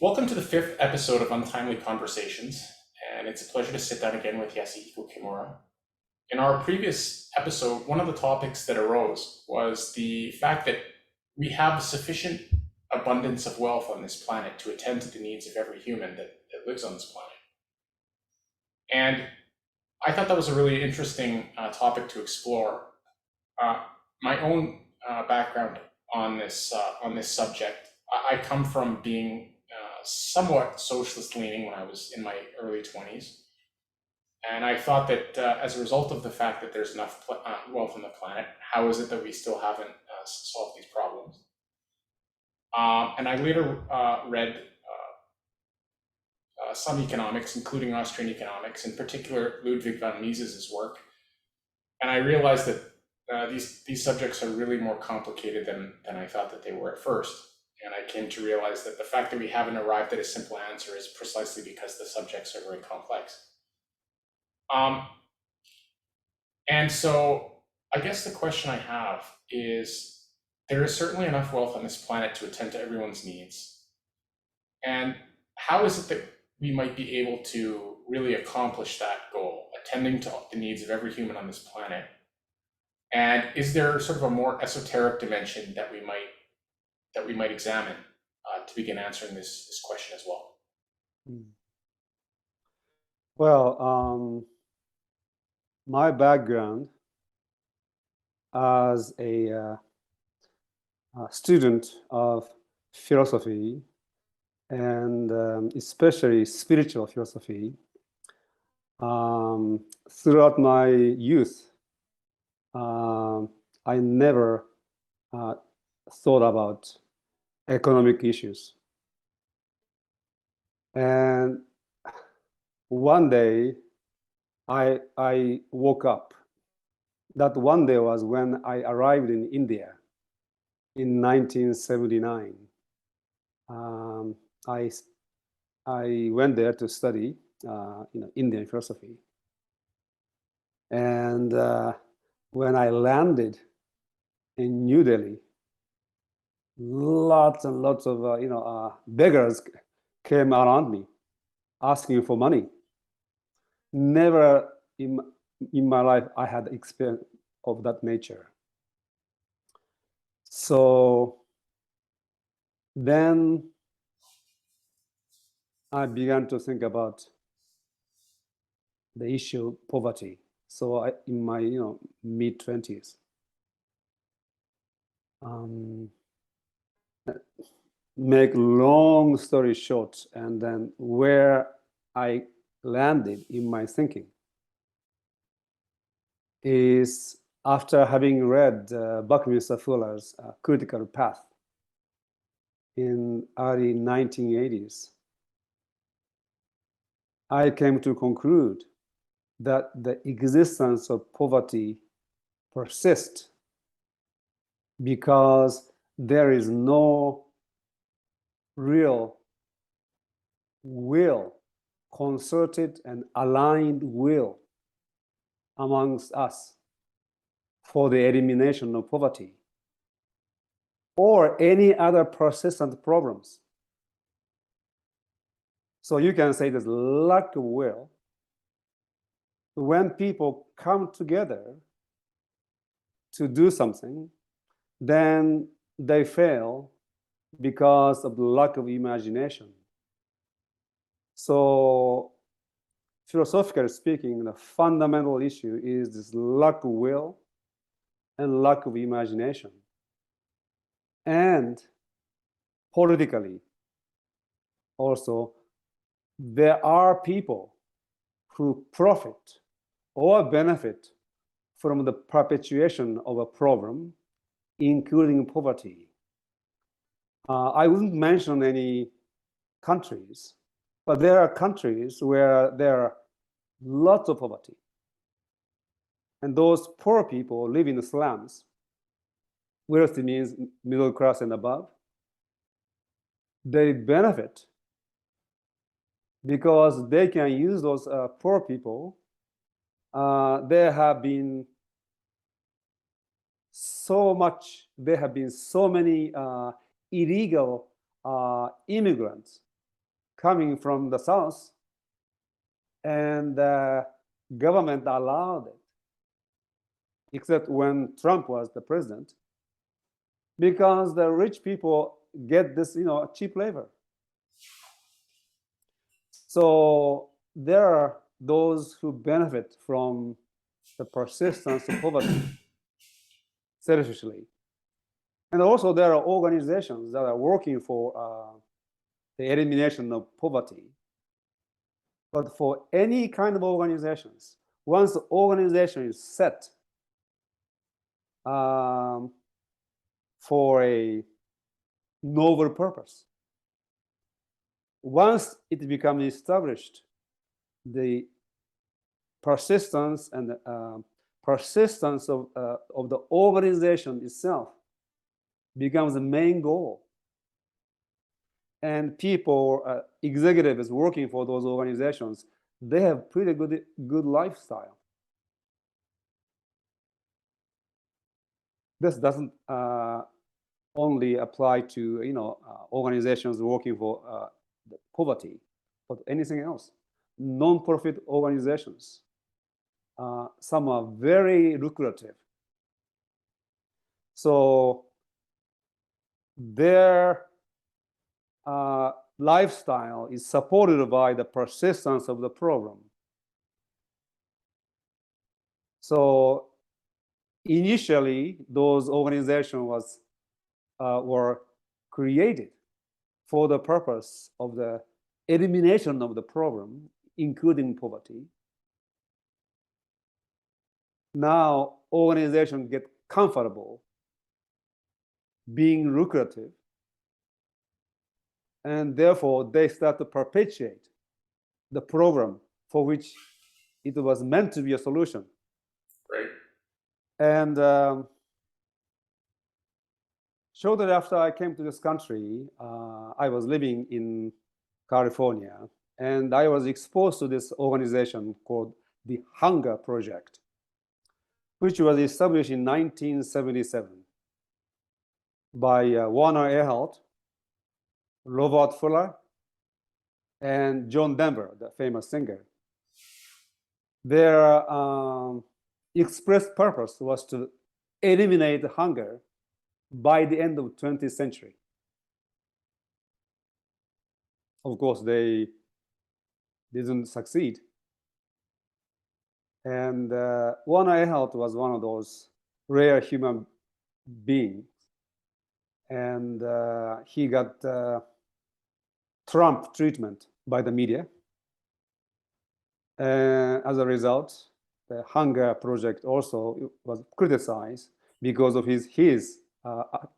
Welcome to the fifth episode of Untimely Conversations, and it's a pleasure to sit down again with Yasuhiko Kimura. In our previous episode, one of the topics that arose was the fact that we have sufficient abundance of wealth on this planet to attend to the needs of every human that lives on this planet. And I thought that was a really interesting topic to explore. My own background on this subject, I come from being somewhat socialist leaning when I was in my early 20s. And I thought that as a result of the fact that there's enough wealth on the planet, how is it that we still haven't solved these problems? And I later read some economics, including Austrian economics, in particular Ludwig von Mises's work. And I realized that these subjects are really more complicated than I thought that they were at first. And I came to realize that the fact that we haven't arrived at a simple answer is precisely because the subjects are very complex. And so I guess the question I have is, there is certainly enough wealth on this planet to attend to everyone's needs. And how is it that we might be able to really accomplish that goal, attending to the needs of every human on this planet? And is there sort of a more esoteric dimension that we might examine to begin answering this question as well? Well, my background as a student of philosophy and especially spiritual philosophy, throughout my youth, I never thought about economic issues. And one day, I woke up. That one day was when I arrived in India in 1979. I went there to study, Indian philosophy. And when I landed in New Delhi, lots and lots of beggars came around me, asking for money. Never in my life I had experience of that nature. So then I began to think about the issue of poverty. So in my mid-20s, make long story short, and then where I landed in my thinking is after having read Buckminster Fuller's Critical Path in early 1980s, I came to conclude that the existence of poverty persists because there is no real will, concerted and aligned will amongst us for the elimination of poverty or any other persistent problems. So you can say there's lack of will. When people come together to do something, then they fail because of the lack of imagination. So philosophically speaking, the fundamental issue is this lack of will and lack of imagination. And politically, also, there are people who profit or benefit from the perpetuation of a problem, including poverty. I wouldn't mention any countries, but there are countries where there are lots of poverty. And those poor people live in the slums. Wealthy means middle class and above. They benefit because they can use those poor people. There have been so many illegal immigrants coming from the south, and the government allowed it, except when Trump was the president, because the rich people get this, cheap labor. So there are those who benefit from the persistence of poverty selfishly. And also there are organizations that are working for the elimination of poverty. But for any kind of organizations, once the organization is set for a noble purpose, once it becomes established, the persistence and persistence of the organization itself becomes the main goal. And people, executives working for those organizations, they have pretty good lifestyle. This doesn't only apply to organizations working for poverty, but anything else. Non-profit organizations, some are very lucrative. So their lifestyle is supported by the persistence of the program. So initially, those organizations were created for the purpose of the elimination of the program, including poverty. Now, organizations get comfortable being lucrative, and therefore they start to perpetuate the program for which it was meant to be a solution. Right. And shortly after I came to this country, I was living in California, and I was exposed to this organization called the Hunger Project, which was established in 1977 by Warner Earhart, Robert Fuller, and John Denver, the famous singer. Their express purpose was to eliminate hunger by the end of the 20th century. Of course, they didn't succeed. And Warner Earhart was one of those rare human beings. And he got Trump treatment by the media. As a result, the Hunger Project also was criticized because of his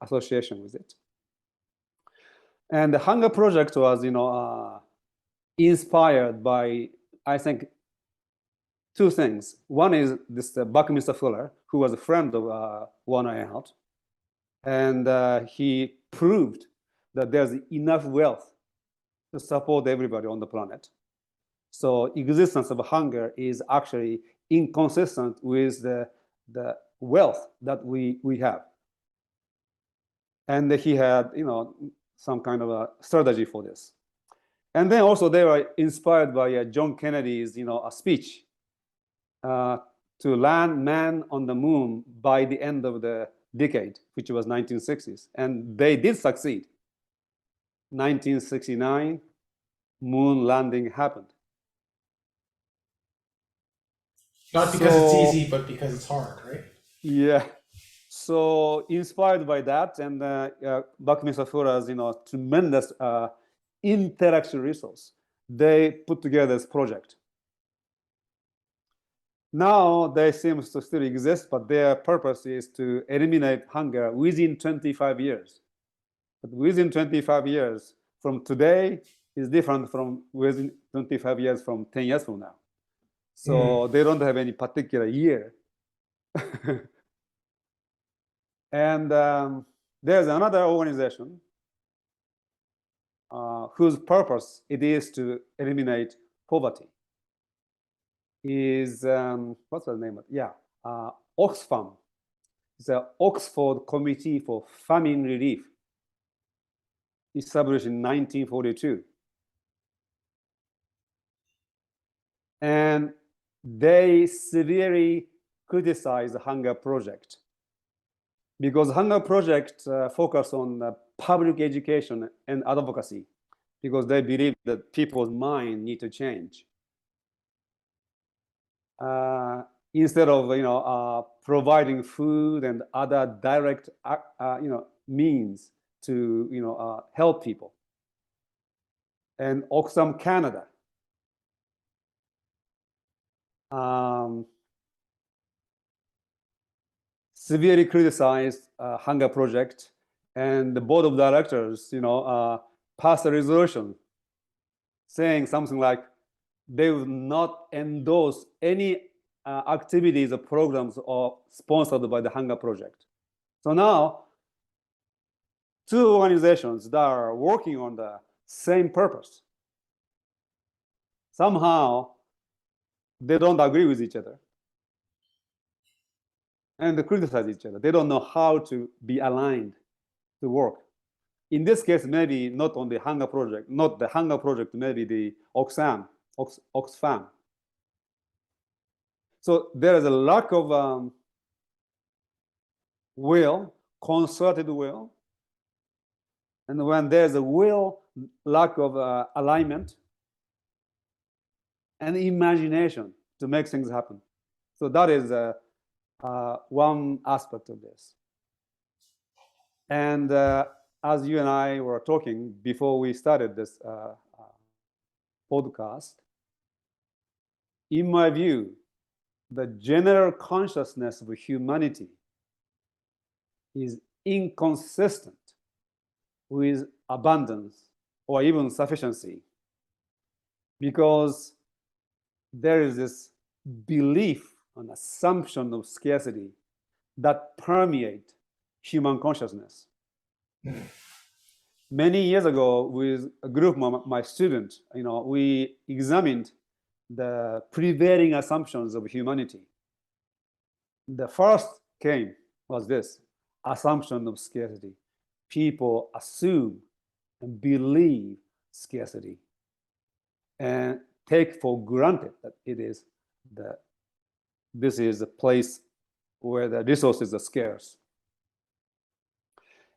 association with it. And the Hunger Project was, inspired by, I think, two things. One is this Buckminster Fuller, who was a friend of Warner Earhart, and he proved that there's enough wealth to support everybody on the planet. So existence of hunger is actually inconsistent with the wealth that we have. And he had, some kind of a strategy for this. And then also they were inspired by John Kennedy's, a speech to land man on the moon by the end of the decade, which was 1960s. And they did succeed. 1969, moon landing happened. Not because it's easy, but because it's hard, right? Yeah. So inspired by that, and Buckminster Fuller's, tremendous intellectual resource, they put together this project. Now they seem to still exist, but their purpose is to eliminate hunger within 25 years. But within 25 years from today is different from within 25 years from 10 years from now. So they don't have any particular year. And there's another organization whose purpose it is to eliminate poverty. Is what's the name of it? Yeah, Oxfam. It's the Oxford Committee for Famine Relief, established in 1942. and they severely criticize the Hunger Project because Hunger Project focus on public education and advocacy because they believe that people's mind need to change. Instead of providing food and other direct means to help people. And Oxfam Canada severely criticized Hunger Project, and the board of directors passed a resolution saying something like they would not endorse any activities or programs or sponsored by the Hunger Project. So now, two organizations that are working on the same purpose, somehow they don't agree with each other and they criticize each other. They don't know how to be aligned to work. In this case, maybe not on the Hunger Project, not the Hunger Project, maybe the Oxfam. So there is a lack of will, concerted will. And when there's a will, lack of alignment and imagination to make things happen. So that is one aspect of this. And as you and I were talking before we started this podcast, in my view, the general consciousness of humanity is inconsistent with abundance or even sufficiency because there is this belief and assumption of scarcity that permeate human consciousness. Many years ago, with a group of my students, we examined the prevailing assumptions of humanity. The first was this assumption of scarcity. People assume and believe scarcity and take for granted that this is a place where the resources are scarce.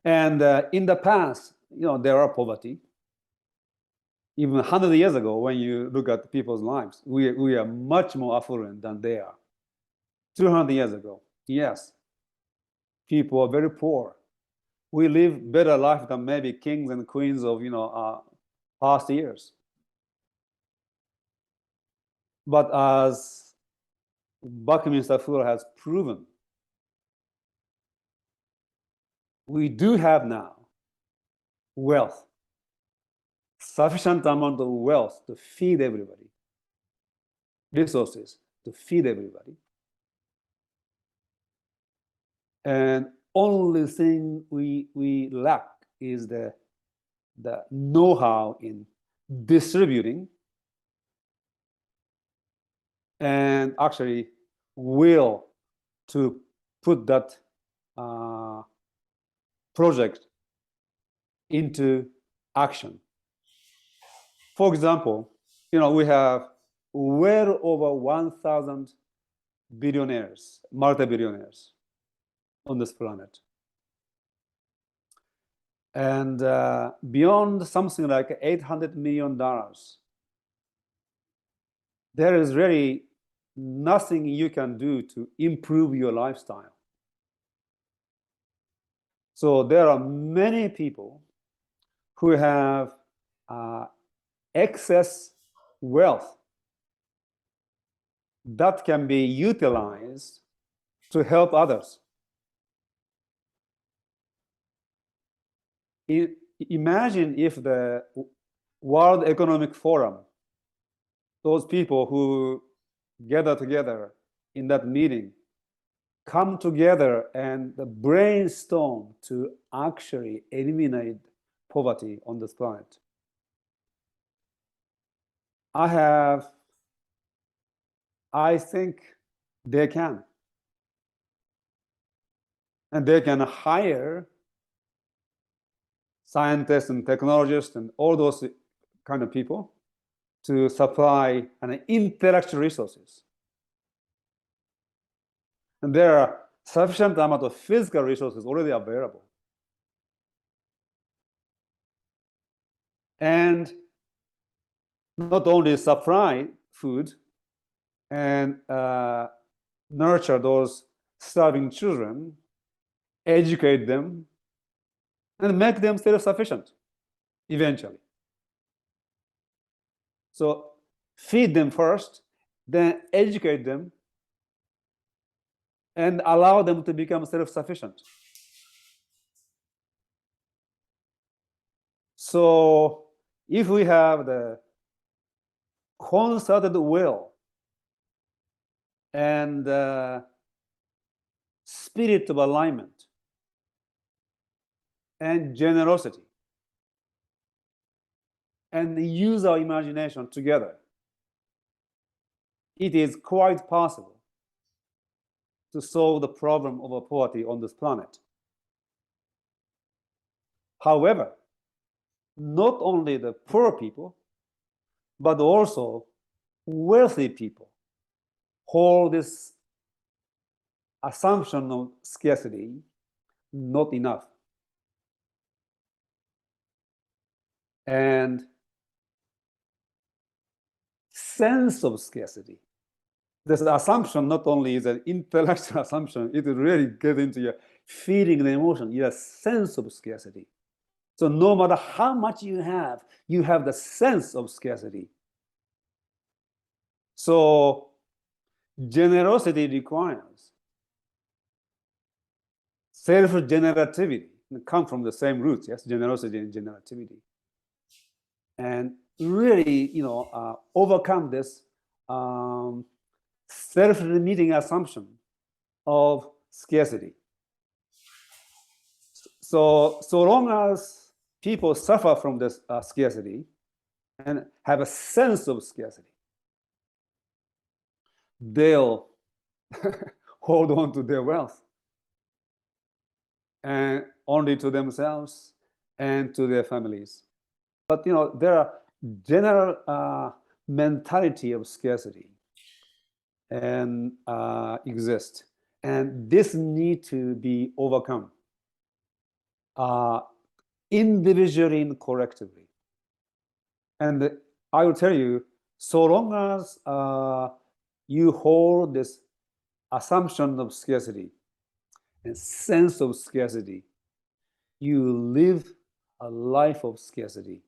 And in the past, there are poverty. Even 100 years ago, when you look at people's lives, we are much more affluent than they are. 200 years ago, yes, people are very poor. We live better life than maybe kings and queens of past years. But as Buckminster Fuller has proven, we do have now wealth, sufficient amount of wealth to feed everybody, resources to feed everybody. And only thing we lack is the know-how in distributing and actually will to put that project into action. For example, we have well over 1,000 billionaires, multi-billionaires on this planet. And beyond something like $800 million, there is really nothing you can do to improve your lifestyle. So there are many people who have excess wealth that can be utilized to help others. Imagine if the World Economic Forum, those people who gather together in that meeting, come together and brainstorm to actually eliminate poverty on this planet. I think they can. And they can hire scientists and technologists and all those kind of people to supply an intellectual resources. And there are sufficient amount of physical resources already available. And not only supply food and nurture those starving children, educate them, and make them self-sufficient eventually. So feed them first, then educate them, and allow them to become self-sufficient. So if we have the concerted will and spirit of alignment and generosity, and use our imagination together, it is quite possible to solve the problem of poverty on this planet. However, not only the poor people, but also wealthy people hold this assumption of scarcity not enough. And sense of scarcity. This assumption not only is an intellectual assumption, it really gets into your feeling and emotion, your sense of scarcity. So no matter how much you have the sense of scarcity. So generosity requires self-generativity. Come from the same roots, yes, generosity and generativity. And really, overcome this self-limiting assumption of scarcity. So long as people suffer from this scarcity and have a sense of scarcity, they'll hold on to their wealth and only to themselves and to their families. But there are general mentality of scarcity and exist, and this need to be overcome individually and collectively. And I will tell you, so long as you hold this assumption of scarcity and sense of scarcity, you live a life of scarcity,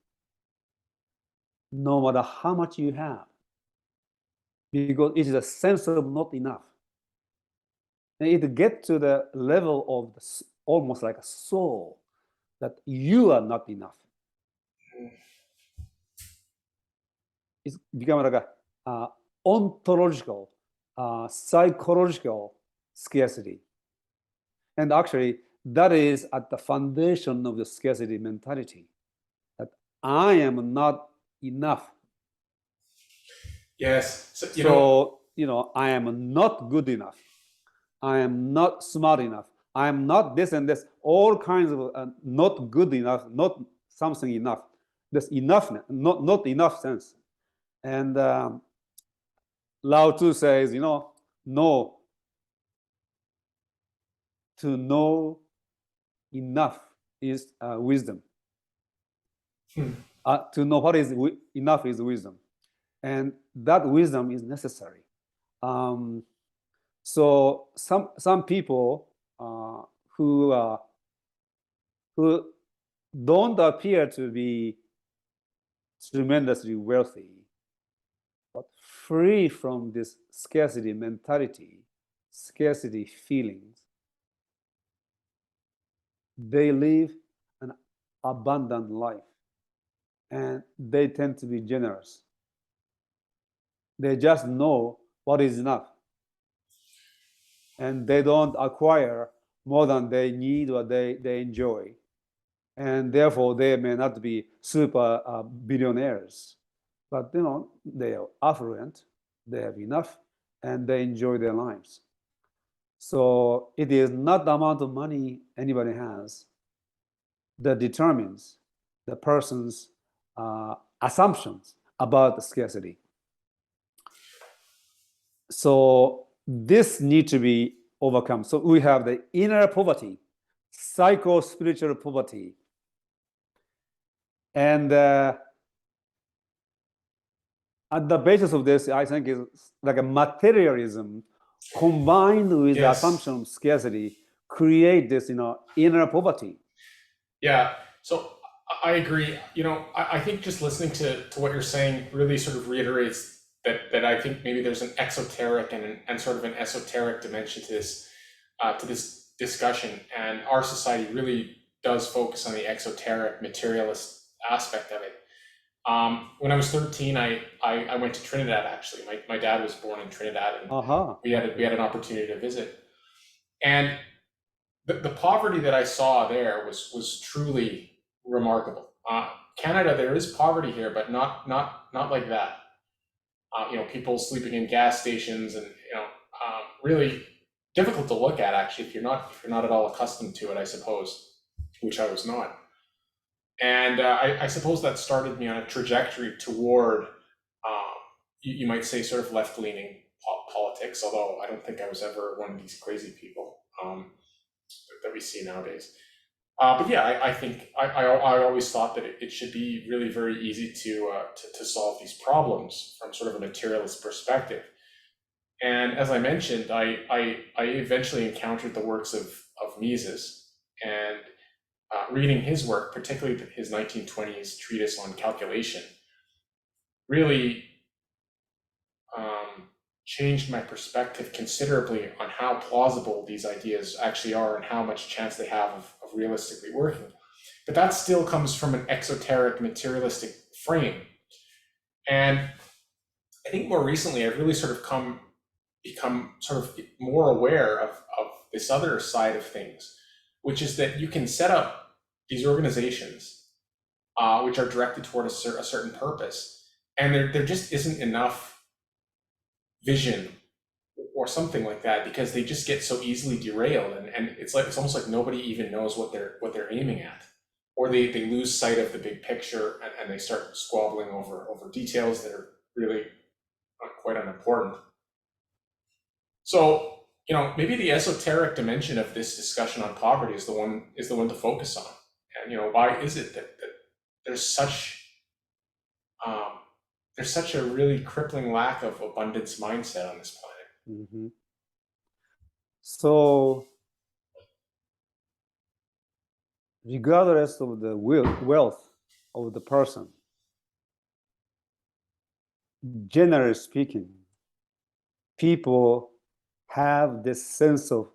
no matter how much you have, because it is a sense of not enough. And it gets to the level of almost like a soul, that you are not enough. It's become like a ontological, psychological scarcity. And actually, that is at the foundation of the scarcity mentality, that I am not enough. Yes. I am not good enough. I am not smart enough. I am not this and this. All kinds of not good enough, not something enough. This enoughness, not enough sense. And Lao Tzu says, no. To know enough is wisdom. To know what is enough is wisdom. And that wisdom is necessary. So some people who don't appear to be tremendously wealthy, but free from this scarcity mentality, scarcity feelings, they live an abundant life, and they tend to be generous. They just know what is enough, and they don't acquire more than they need or they enjoy, and therefore they may not be super billionaires, but they are affluent, they have enough, and they enjoy their lives. So it is not the amount of money anybody has that determines the person's assumptions about scarcity. So this needs to be overcome. So we have the inner poverty, psycho-spiritual poverty, and at the basis of this, I think, is like a materialism combined with the Yes. assumption of scarcity create this, inner poverty. Yeah. So I agree. I think just listening to what you're saying really sort of reiterates that I think maybe there's an exoteric and sort of an esoteric dimension to this discussion, and our society really does focus on the exoteric materialist aspect of it. When I was 13, I went to Trinidad. Actually, my dad was born in Trinidad, and we had an opportunity to visit. And the poverty that I saw there was truly remarkable. Canada, there is poverty here, but not like that. People sleeping in gas stations, and really difficult to look at, actually, if you're not at all accustomed to it, I suppose, which I was not. And I suppose that started me on a trajectory toward, you might say, sort of left-leaning politics, although I don't think I was ever one of these crazy people that we see nowadays. But yeah, I think I always thought that it should be really very easy to solve these problems from sort of a materialist perspective. And as I mentioned, I eventually encountered the works of Mises, and reading his work, particularly his 1920s treatise on calculation, really changed my perspective considerably on how plausible these ideas actually are and how much chance they have of realistically working. But that still comes from an exoteric, materialistic frame. And I think more recently, I've really sort of become sort of more aware of this other side of things, which is that you can set up these organizations which are directed toward a certain purpose, and there just isn't enough vision or something like that, because they just get so easily derailed, and it's almost like nobody even knows what they're aiming at, or they lose sight of the big picture, and they start squabbling over details that are really quite unimportant. So maybe the esoteric dimension of this discussion on poverty is the one to focus on. And why is it that there's such a really crippling lack of abundance mindset on this planet? Mm-hmm. So regardless of the wealth of the person, generally speaking, people have this sense of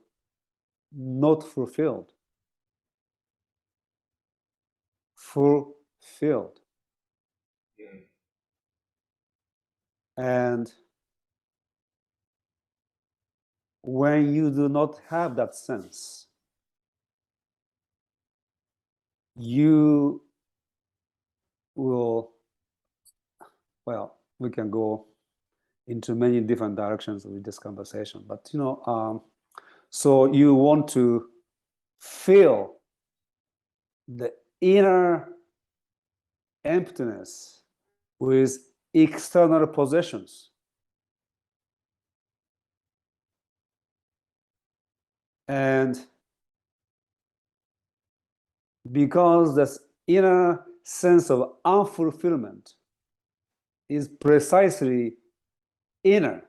not fulfilled. And when you do not have that sense, you will, well, we can go into many different directions with this conversation, but so you want to fill the inner emptiness with external possessions. And because this inner sense of unfulfillment is precisely inner,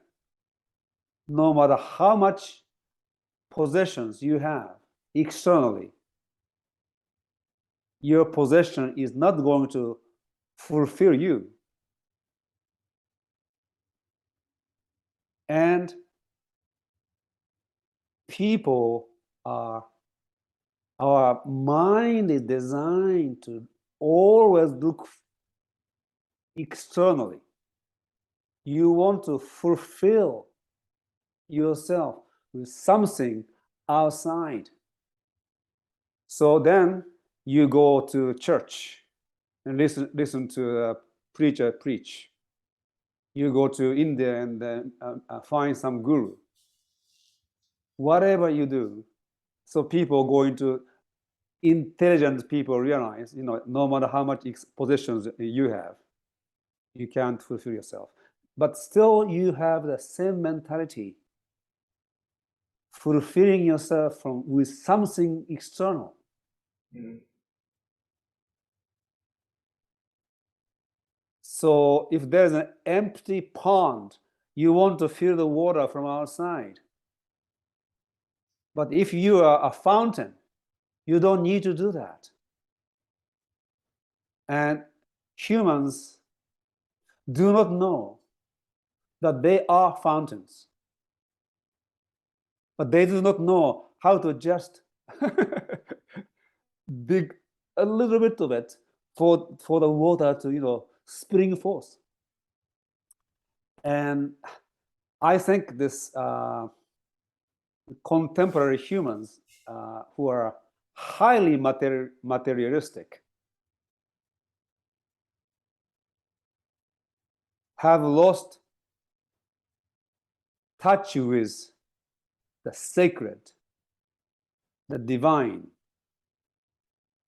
no matter how much possessions you have externally, your possession is not going to fulfill you. And people are, our mind is designed to always look externally. You want to fulfill yourself with something outside. So then you go to church and listen to a preacher preach. You go to India and then find some guru. Whatever you do, so people going to, intelligent people realize, no matter how much possessions you have, You can't fulfill yourself. But still, you have the same mentality, fulfilling yourself with something external. Mm. So if there's an empty pond, you want to fill the water from outside. But if you are a fountain, you don't need to do that. And humans do not know that they are fountains, but they do not know how to just dig a little bit of it for the water to spring forth. And I think this contemporary humans who are highly materialistic have lost touch with the sacred, the divine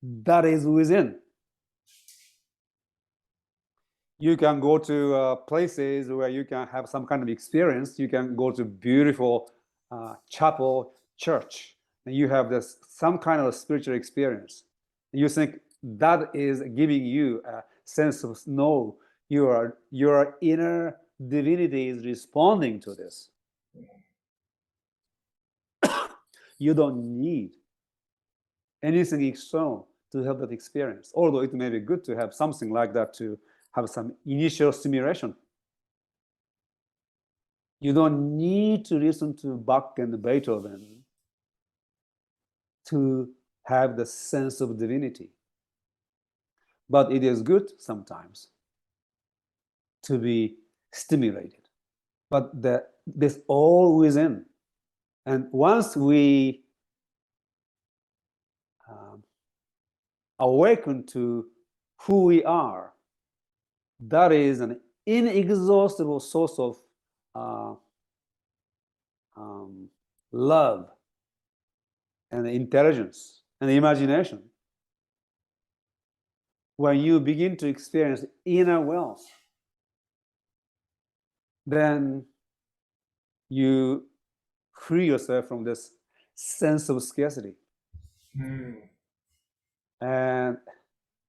that is within. You can go to places where you can have some kind of experience. You can go to beautiful chapel, church, and you have some kind of spiritual experience. You think that is giving you a sense of no, your inner divinity is responding to this. You don't need anything external to have that experience, although it may be good to have something like that to have some initial stimulation. You don't need to listen to Bach and Beethoven to have the sense of divinity. But it is good sometimes to be stimulated. But there's all within. And once we awaken to who we are, that is an inexhaustible source of love and intelligence and imagination. When you begin to experience inner wealth, then you free yourself from this sense of scarcity. Mm. And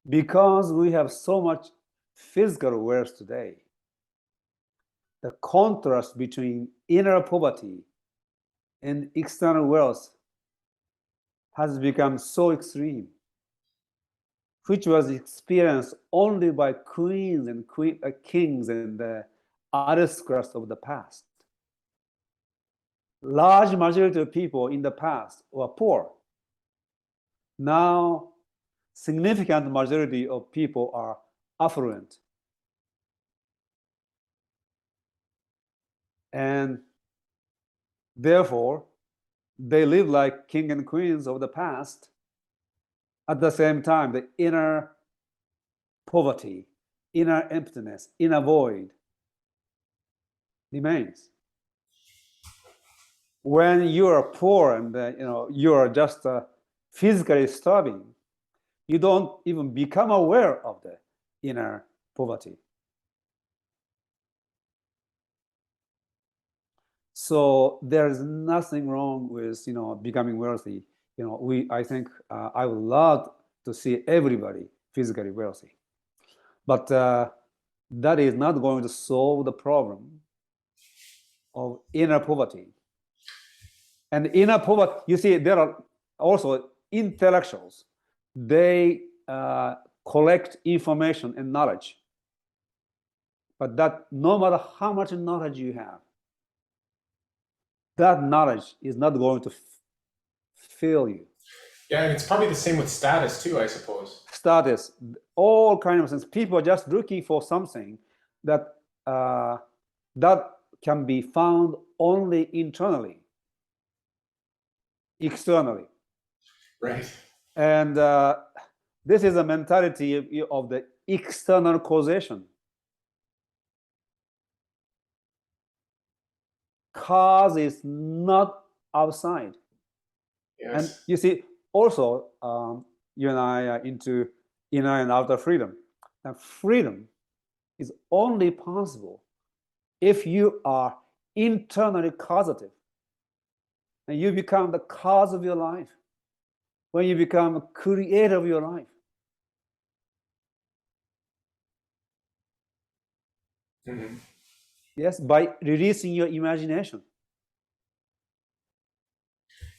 because we have so much physical wealth today, the contrast between inner poverty and external wealth has become so extreme, which was experienced only by queens and kings and the aristocrats of the past. Large majority of people in the past were poor. Now, significant majority of people are affluent. And therefore, they live like king and queens of the past. At the same time, the inner poverty, inner emptiness, inner void remains. When you are poor and you are just physically starving, you don't even become aware of the inner poverty. So there's nothing wrong with becoming wealthy. I think I would love to see everybody physically wealthy, but that is not going to solve the problem of inner poverty. And inner poverty, you see, there are also intellectuals. They collect information and knowledge, but that no matter how much knowledge you have, that knowledge is not going to fill you. Yeah, and it's probably the same with status too, I suppose. Status, all kinds of things. People are just looking for something that that can be found only internally, externally. Right. And this is a mentality of the external causation. Cause is not outside. Yes. And you see, also, you and I are into inner and outer freedom. And freedom is only possible if you are internally causative and you become the cause of your life, when you become a creator of your life. Mm-hmm. Yes, by releasing your imagination.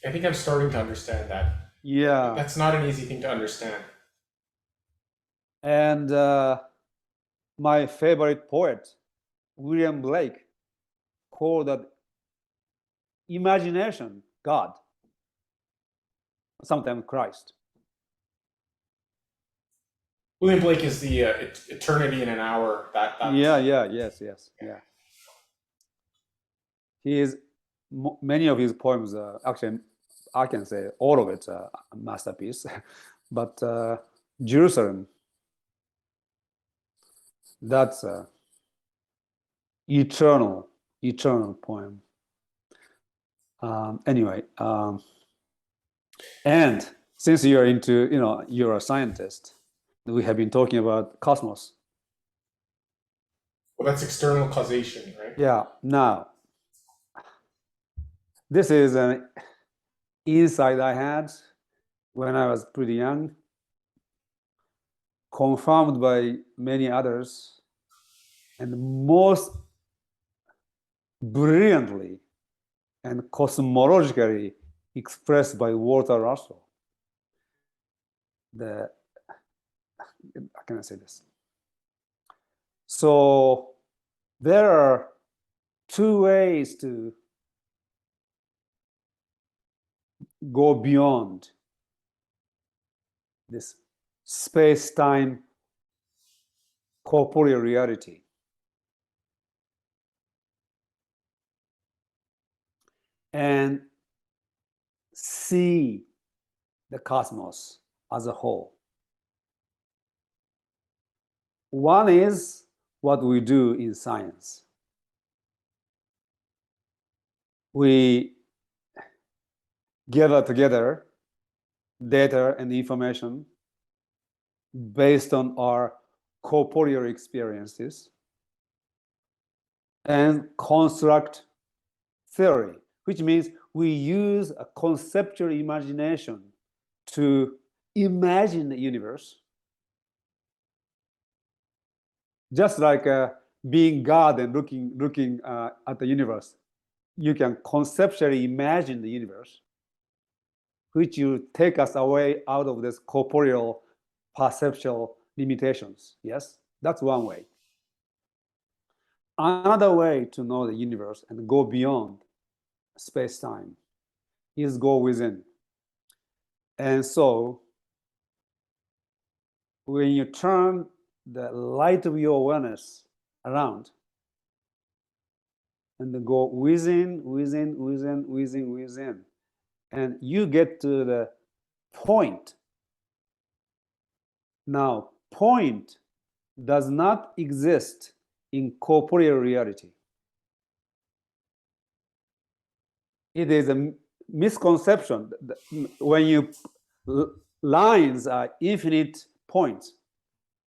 I think I'm starting to understand that. Yeah. That's not an easy thing to understand. And my favorite poet, William Blake, called that imagination God, sometimes Christ. William Blake is the Eternity in an Hour. Yeah. He is many of his poems. Actually, I can say all of it a masterpiece. But Jerusalem, that's a eternal poem. Anyway, and since you're into, you're a scientist, we have been talking about cosmos. Well, that's external causation, right? Yeah. Now, this is an insight I had when I was pretty young, confirmed by many others, and most brilliantly and cosmologically expressed by Walter Russell. How can I say this? So there are two ways to go beyond this space-time corporeal reality. And see the cosmos as a whole. One is what we do in science. We gather together data and information based on our corporeal experiences and construct theory, which means we use a conceptual imagination to imagine the universe, just like being God and looking at the universe. You can conceptually imagine the universe, which will take us away out of this corporeal perceptual limitations. Yes, that's one way. Another way to know the universe and go beyond space-time is go within. And so when you turn the light of your awareness around and then go within, and you get to the point. Now, point does not exist in corporeal reality. It is a misconception. When you lines are infinite points,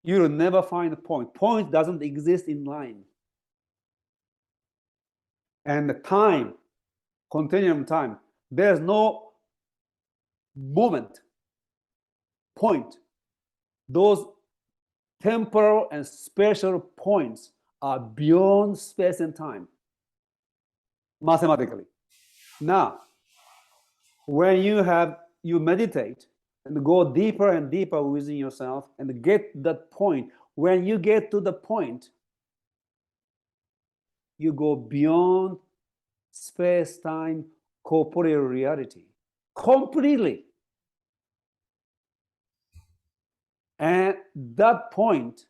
you will never find a point. Point doesn't exist in line. And the time, continuum time, there's no moment, point. Those temporal and spatial points are beyond space and time, mathematically. Now, when you meditate and go deeper and deeper within yourself and get that point, when you get to the point, you go beyond space-time corporeal reality completely. And that point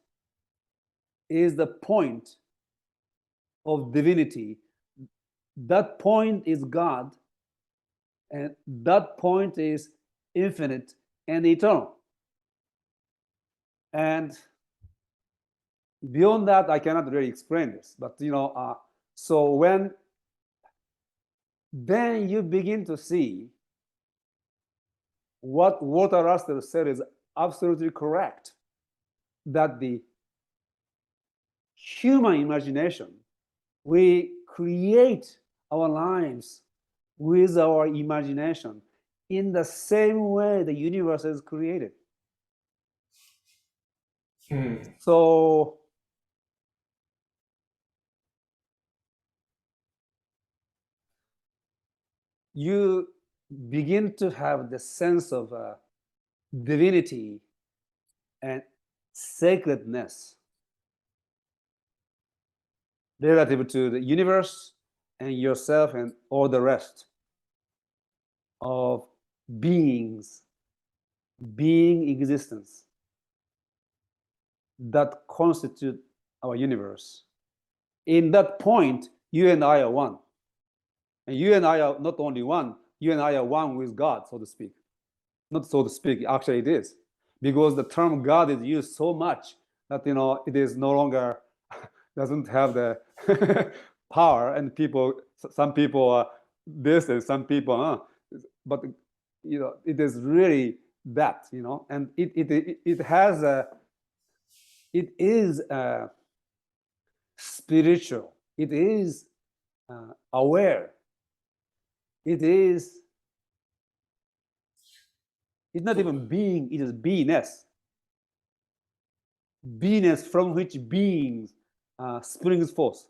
is the point of divinity. That point is God. And that point is infinite and eternal. And beyond that, I cannot really explain this. But so when then you begin to see what Walter Russell said is absolutely correct, that the human imagination. We create our lives with our imagination in the same way the universe is created. So you begin to have the sense of divinity and sacredness relative to the universe and yourself and all the rest of beings, being existence that constitute our universe. In that point, you and I are one. And you and I are not only one, you and I are one with God, so to speak. Not so to speak, actually it is. Because the term God is used so much that, it is no longer, doesn't have the power, and some people are this and some people, but, it is really that, and it has it is spiritual, it is aware, it's not even being, it is beingness. Beingness from which beings springs forth,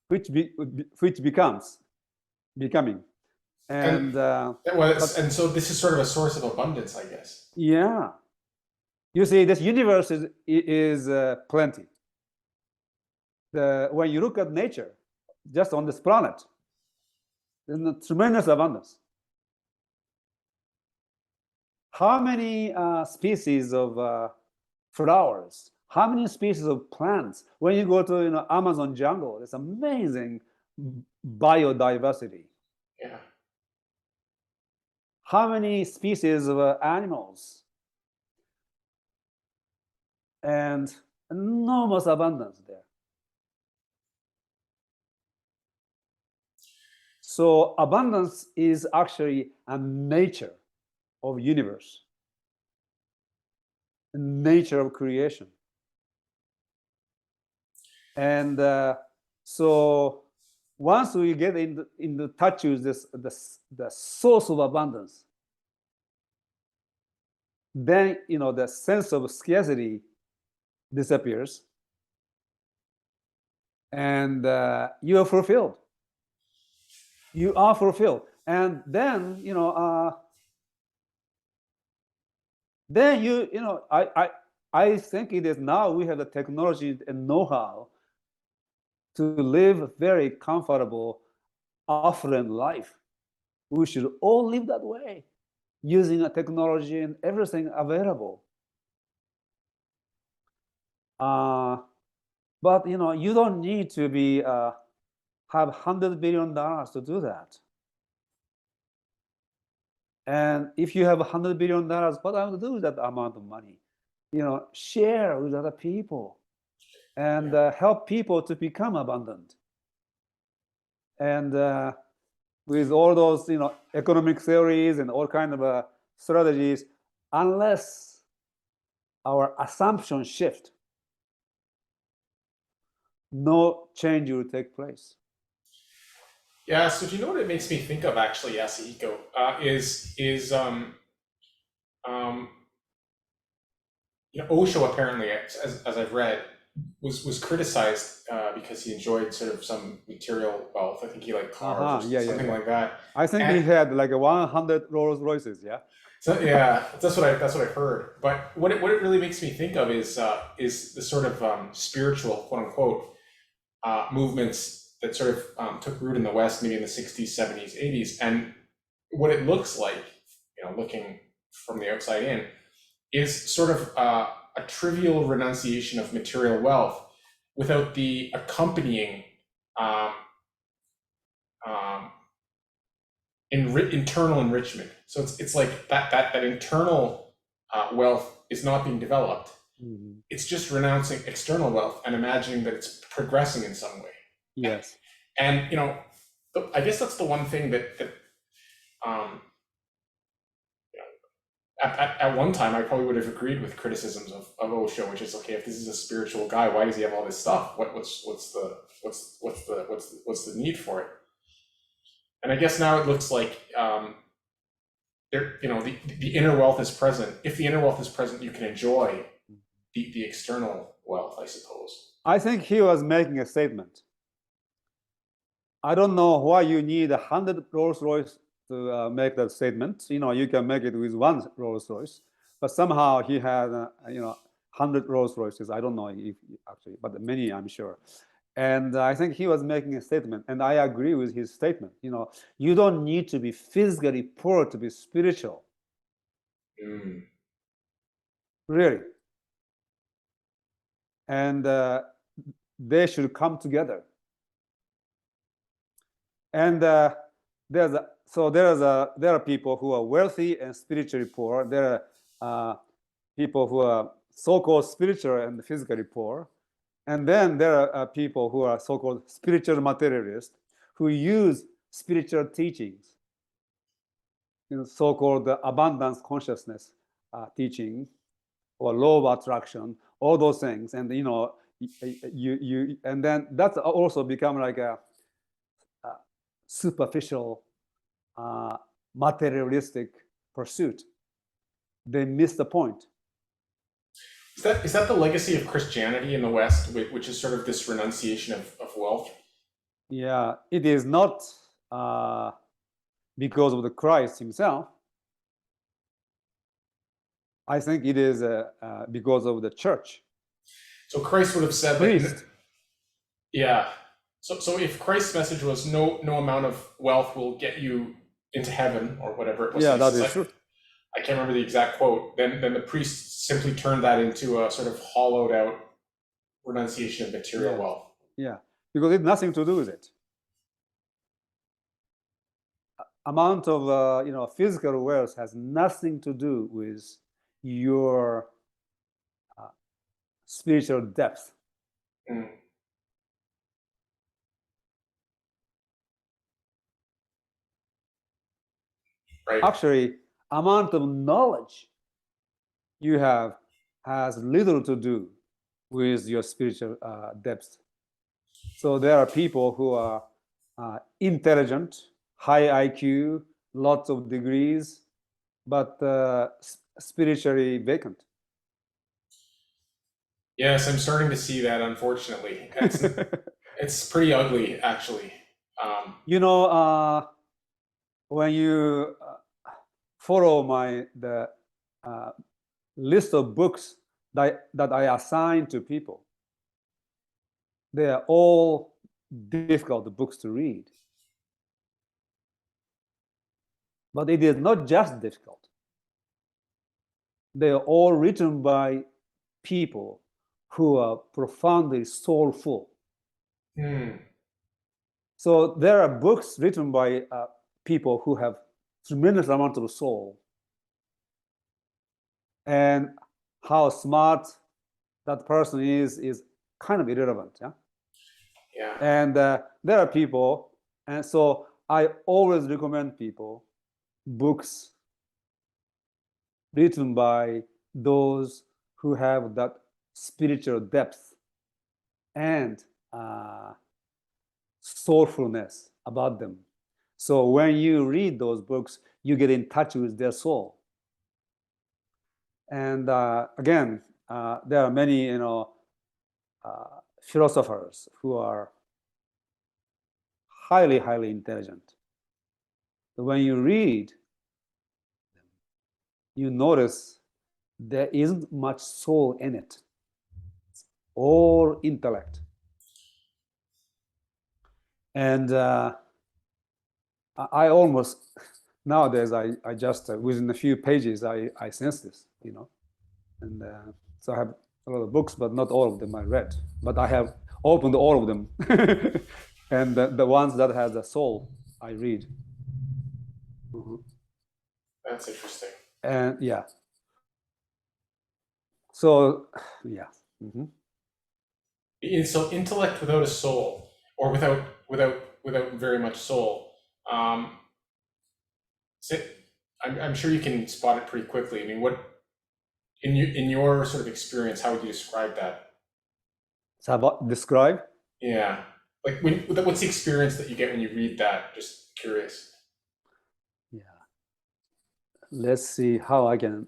which becomes becoming. And so this is sort of a source of abundance, I guess. Yeah, you see, this universe is plenty. When you look at nature, just on this planet, there's a tremendous abundance. How many species of flowers? How many species of plants? When you go to Amazon jungle, it's amazing biodiversity. Yeah. How many species of animals? And enormous abundance there. So abundance is actually a nature of universe, a nature of creation. And so once we get into touch with the source of abundance, then the sense of scarcity disappears, and you are fulfilled. You are fulfilled, and then I think it is now we have the technology and know-how to live a very comfortable, affluent life. We should all live that way, using a technology and everything available. But you don't need to have $100 billion to do that. And if you have $100 billion, what I would do with that amount of money? Share with other people and help people to become abundant. And with all those, economic theories and all kind of strategies, unless our assumptions shift, no change will take place. Yeah, so do you know what it makes me think of actually, Yasuhiko? Osho apparently, as I've read, was criticized because he enjoyed sort of some material wealth. I think he liked cars or something like that. I think he had like 100 Rolls Royces, yeah. So yeah, that's what I've heard. But what it really makes me think of is the sort of spiritual, quote unquote, movements that sort of took root in the West, maybe in the 60s, 70s, 80s, and what it looks like, looking from the outside in, is sort of a trivial renunciation of material wealth without the accompanying internal enrichment. So it's like that internal wealth is not being developed. Mm-hmm. It's just renouncing external wealth and imagining that it's progressing in some way. Yes. And I guess that's the one thing that at one time, I probably would have agreed with criticisms of Osho, which is okay. If this is a spiritual guy, why does he have all this stuff? What's the need for it? And I guess now it looks like the inner wealth is present. If the inner wealth is present, you can enjoy the external wealth, I suppose. I think he was making a statement. I don't know why you need 100 Rolls Royce to make that statement. You can make it with one Rolls Royce, but somehow he had 100 Rolls Royces. I don't know if actually, but many, I'm sure. And I think he was making a statement, and I agree with his statement. You don't need to be physically poor to be spiritual. Really. And they should come together. And there are people who are wealthy and spiritually poor. There are people who are so-called spiritual and physically poor. And then there are people who are so-called spiritual materialists who use spiritual teachings, so-called abundance consciousness teaching or law of attraction, all those things. And and then that's also become like a superficial materialistic pursuit. They miss the point. Is that the legacy of Christianity in the West, which is sort of this renunciation of wealth? Yeah, it is not because of the Christ himself. I think it is because of the church. So Christ would have said Priest. Yeah. So if Christ's message was no amount of wealth will get you into heaven or whatever it was. Yeah, that is true. I can't remember the exact quote. Then the priest simply turned that into a sort of hollowed out renunciation of material wealth. Yeah, because it has nothing to do with it. Amount of physical wealth has nothing to do with your spiritual depth. Right. Actually, amount of knowledge you have has little to do with your spiritual depth. So there are people who are intelligent, high IQ, lots of degrees, but spiritually vacant. Yes, I'm starting to see that, unfortunately. It's pretty ugly, actually. When you follow the list of books that I assign to people, they are all difficult books to read. But it is not just difficult. They are all written by people who are profoundly soulful. So there are books written by people who have tremendous amount of soul. And how smart that person is kind of irrelevant. Yeah. And there are people, and so I always recommend people books written by those who have that spiritual depth and soulfulness about them. So when you read those books, you get in touch with their soul. And again, there are many, philosophers who are highly, highly intelligent. When you read, you notice there isn't much soul in it. It's all intellect. And I almost, nowadays, I just, within a few pages, I sense this, And so I have a lot of books, but not all of them I read. But I have opened all of them. And the ones that have the soul, I read. That's interesting. And yeah. So, yeah. So intellect without a soul, or without very much soul. I'm sure you can spot it pretty quickly. I mean, what in your sort of experience, how would you describe that? So about describe? Yeah, like what's the experience that you get when you read that? Just curious. Yeah. Let's see how I can.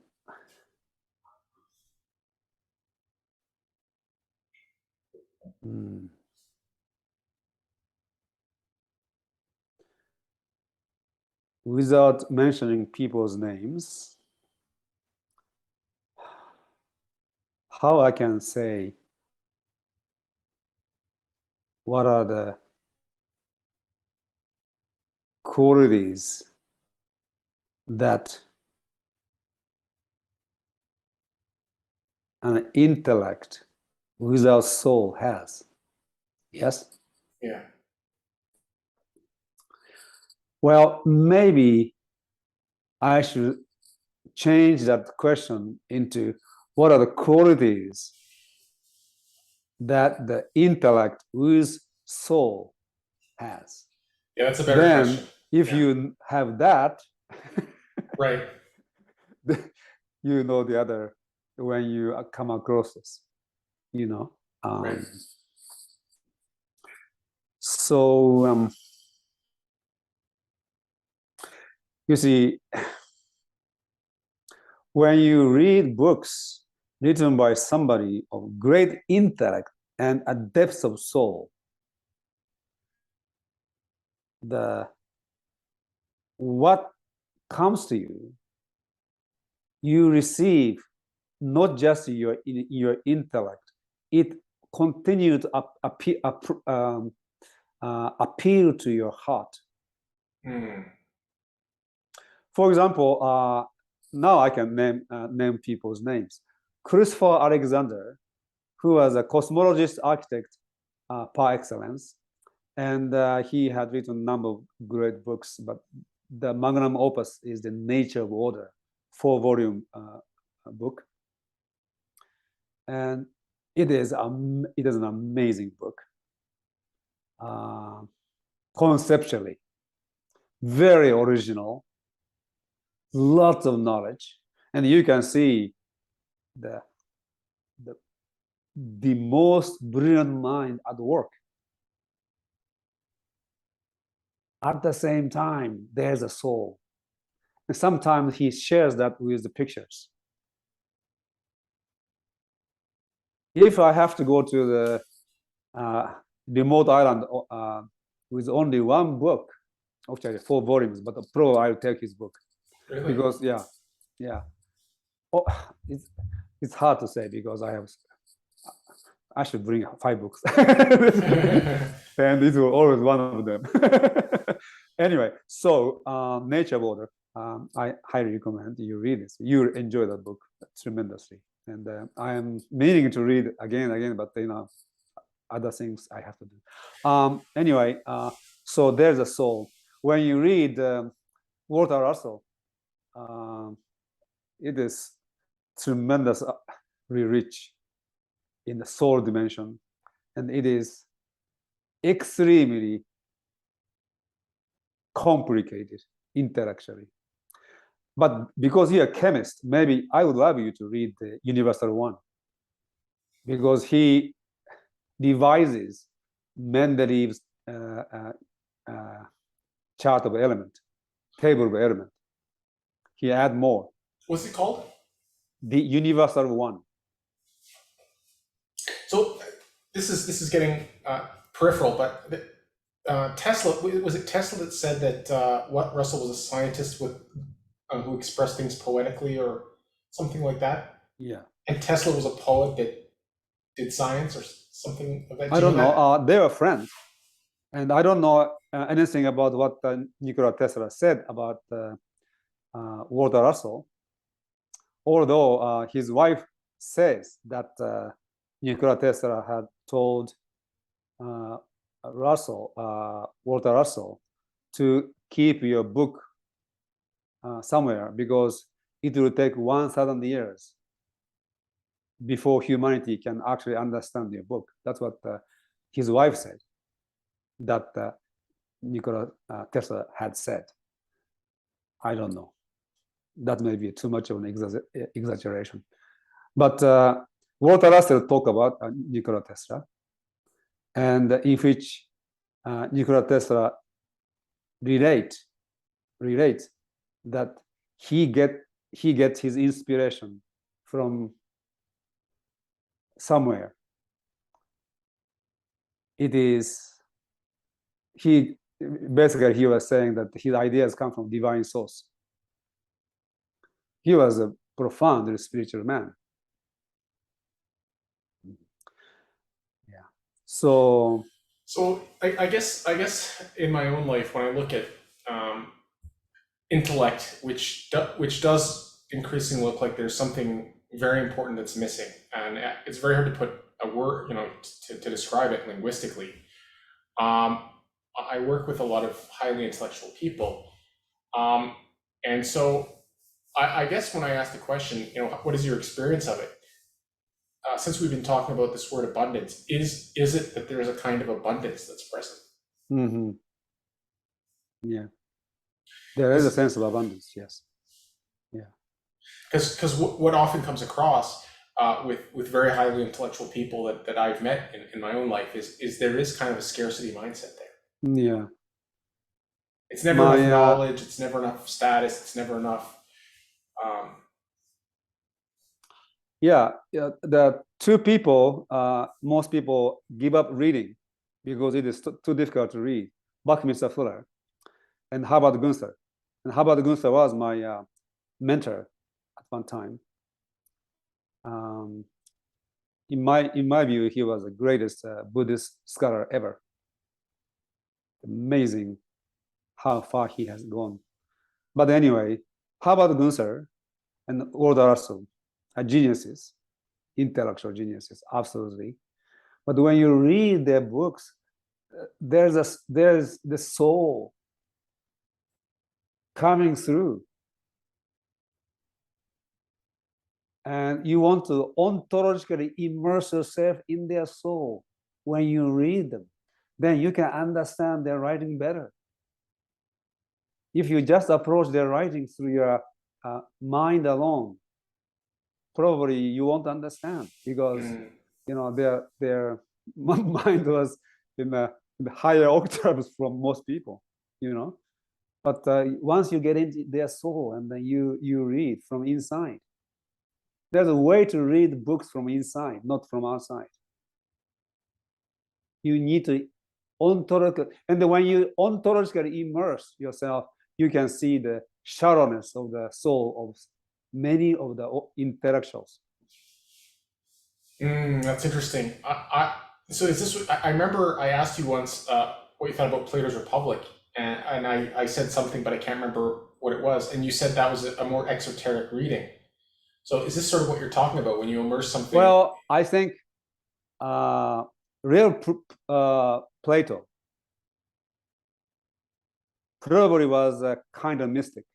Hmm. Without mentioning people's names, how I can say what are the qualities that an intellect without soul has. Yes? Yeah. Well, maybe I should change that question into what are the qualities that the intellect with soul has. Yeah, that's a better question. Then, if Yeah. you have that, Right. you know the other when you come across this, you know. Right. So you see, when you read books written by somebody of great intellect and a depth of soul, the what comes to you, you receive not just your intellect, it continues to appeal to your heart. Hmm. For example, now I can name people's names. Christopher Alexander, who was a cosmologist architect par excellence, and he had written a number of great books, but the magnum opus is The Nature of Order, 4-volume book, and it is an amazing book, conceptually very original, lots of knowledge, and you can see the the, the most brilliant mind at work. At the same time, there's a soul. And sometimes he shares that with the pictures. If I have to go to the remote island with only one book, actually 4 volumes, but probably I'll take his book. Really? Because, yeah. Oh, it's hard to say because I should bring 5 books. And this was always one of them. Anyway, so Nature of Order, I highly recommend you read this. You'll enjoy that book tremendously. And I am meaning to read again, but other things I have to do. Anyway, so there's a soul. When you read Walter Russell, it is tremendously rich in the soul dimension, and it is extremely complicated intellectually. But because you're a chemist, maybe I would love you to read the Universal One, because he devises Mendeleev's chart of element, table of element. He add more. What's it called? The Universal One. So this is getting peripheral, but Tesla, was it Tesla that said that what Russell was a scientist with who expressed things poetically or something like that? Yeah. And Tesla was a poet that did science or something of that. I don't know. They were friends. And I don't know anything about what Nikola Tesla said about Walter Russell, although his wife says that Nikola Tesla had told Walter Russell, to keep your book somewhere because it will take 1,000 years before humanity can actually understand your book. That's what his wife said, that Nikola Tesla had said. I don't know. that may be too much of an exaggeration. But Walter Russell talked about Nikola Tesla, and in which Nikola Tesla relates that he gets his inspiration from somewhere. It is he was saying that his ideas come from divine source. He was a profoundly spiritual man. Yeah. So I guess in my own life, when I look at intellect, which does increasingly look like there's something very important that's missing, and it's very hard to put a word, to describe it linguistically. I work with a lot of highly intellectual people, and so I guess when I ask the question, what is your experience of it? Since we've been talking about this word abundance, is it that there's a kind of abundance that's present? Mm-hmm. Yeah, there is a sense of abundance. Yes. Yeah. Because what often comes across with very highly intellectual people that I've met in my own life is there is kind of a scarcity mindset there. Yeah. It's never enough knowledge. It's never enough status. It's never enough. The two people, most people give up reading because it is too difficult to read. Buckminster Fuller and Herbert Gunther. And Herbert Gunther was my mentor at one time. In my view, he was the greatest Buddhist scholar ever. Amazing how far he has gone. But anyway, Herbert Gunther and Walter Russell are geniuses, intellectual geniuses, absolutely. But when you read their books, there's the soul coming through, and you want to ontologically immerse yourself in their soul when you read them. Then you can understand their writing better. If you just approach their writing through your mind alone, probably you won't understand, because their mind was in the higher octaves from most people, But once you get into their soul and then you read from inside, there's a way to read books from inside, not from outside. You need to ontologically, and then when you ontologically immerse yourself, you can see the shallowness of the soul of many of the intellectuals. That's interesting. So is this? I remember I asked you once what you thought about Plato's Republic, and I said something, but I can't remember what it was. And you said that was a more exoteric reading. So is this sort of what you're talking about when you immerse something? Well, I think real Plato probably was a kind of mystic.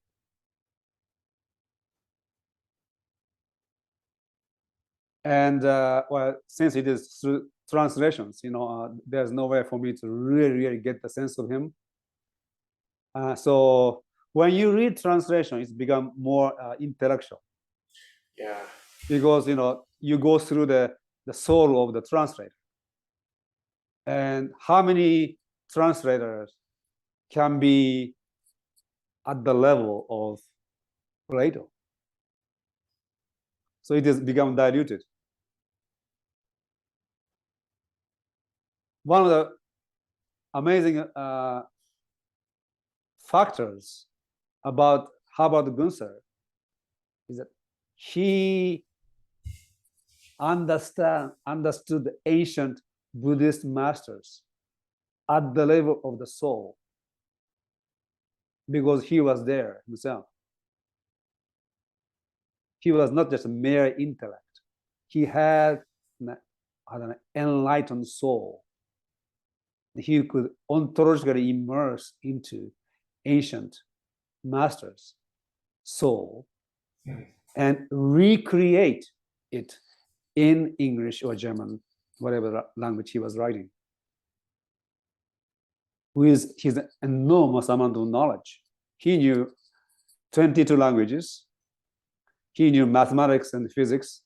And since it is through translations, there's no way for me to really get the sense of him. So when you read translation, it's become more intellectual. Yeah. Because you go through the soul of the translator. And how many translators can be at the level of Plato? So it has become diluted. One of the amazing factors about Herbert Gunther is that he understood the ancient Buddhist masters at the level of the soul, because he was there himself. He was not just a mere intellect. He had an enlightened soul. He could ontologically immerse into ancient masters' soul and recreate it in English or German, whatever language he was writing, with his enormous amount of knowledge. He knew 22 languages, He knew mathematics and physics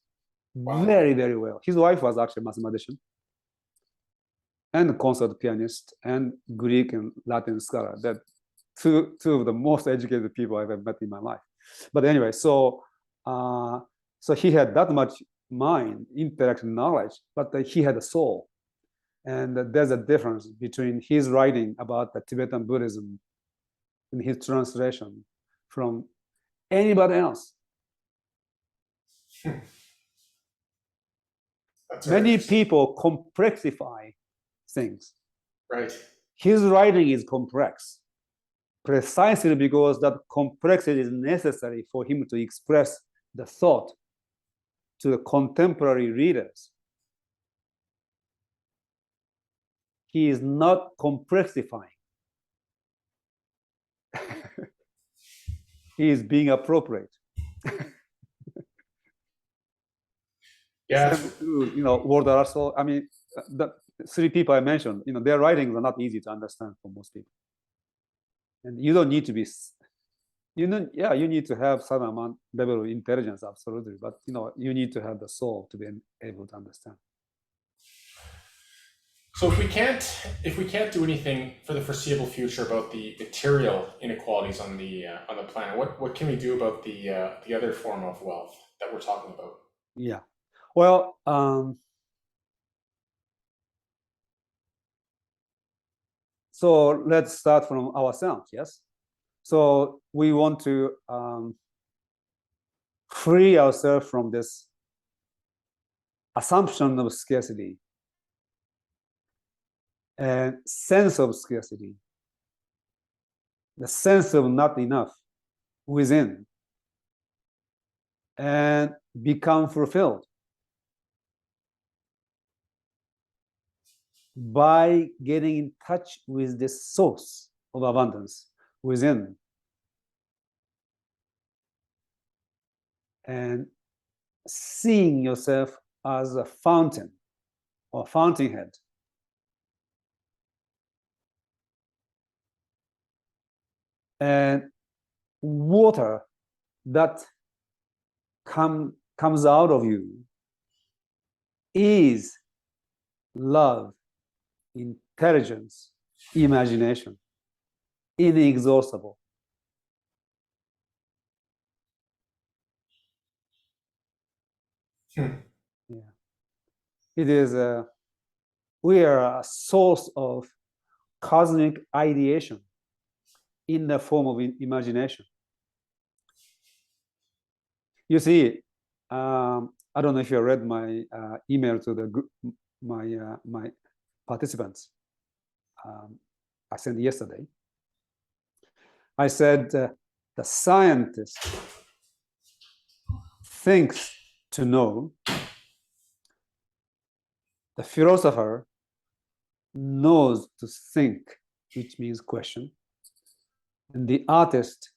Wow. very, very well. His wife was actually a mathematician and a concert pianist and Greek and Latin scholar. That two of the most educated people I've ever met in my life. But anyway, so he had that much mind, intellect, knowledge, but he had a soul. And there's a difference between his writing about the Tibetan Buddhism and his translation from anybody else. That's Many people complexify things. Right. His writing is complex precisely because that complexity is necessary for him to express the thought to the contemporary readers. He is not complexifying. He is being appropriate. Yeah. World Russell. I mean, the three people I mentioned, their writings are not easy to understand for most people. And you don't need to be, you need to have some amount level of intelligence, absolutely. But you need to have the soul to be able to understand. So if we can't do anything for the foreseeable future about the material inequalities on the planet, what can we do about the other form of wealth that we're talking about? Yeah, well, so let's start from ourselves. Yes, so we want to free ourselves from this assumption of scarcity and sense of scarcity, the sense of not enough within, and become fulfilled by getting in touch with the source of abundance within and seeing yourself as a fountain or fountainhead. And water that comes out of you is love, intelligence, imagination, inexhaustible. Yeah. It is we are a source of cosmic ideation in the form of imagination. You see, I don't know if you read my email to the group, my participants. I sent yesterday. I said the scientist thinks to know, the philosopher knows to think, which means question, and the artist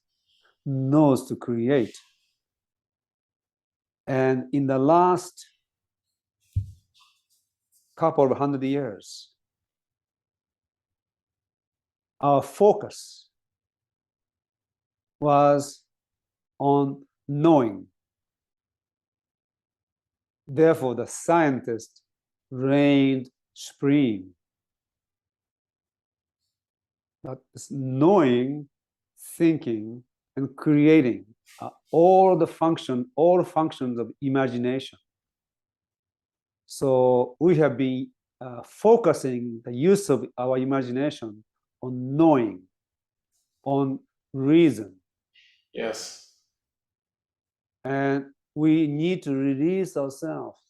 knows to create. And in the last couple of 100 years, our focus was on knowing. Therefore, the scientist reigned supreme. But knowing, thinking, and creating are all functions of imagination. So we have been focusing the use of our imagination on knowing, on reason. Yes. And we need to release ourselves.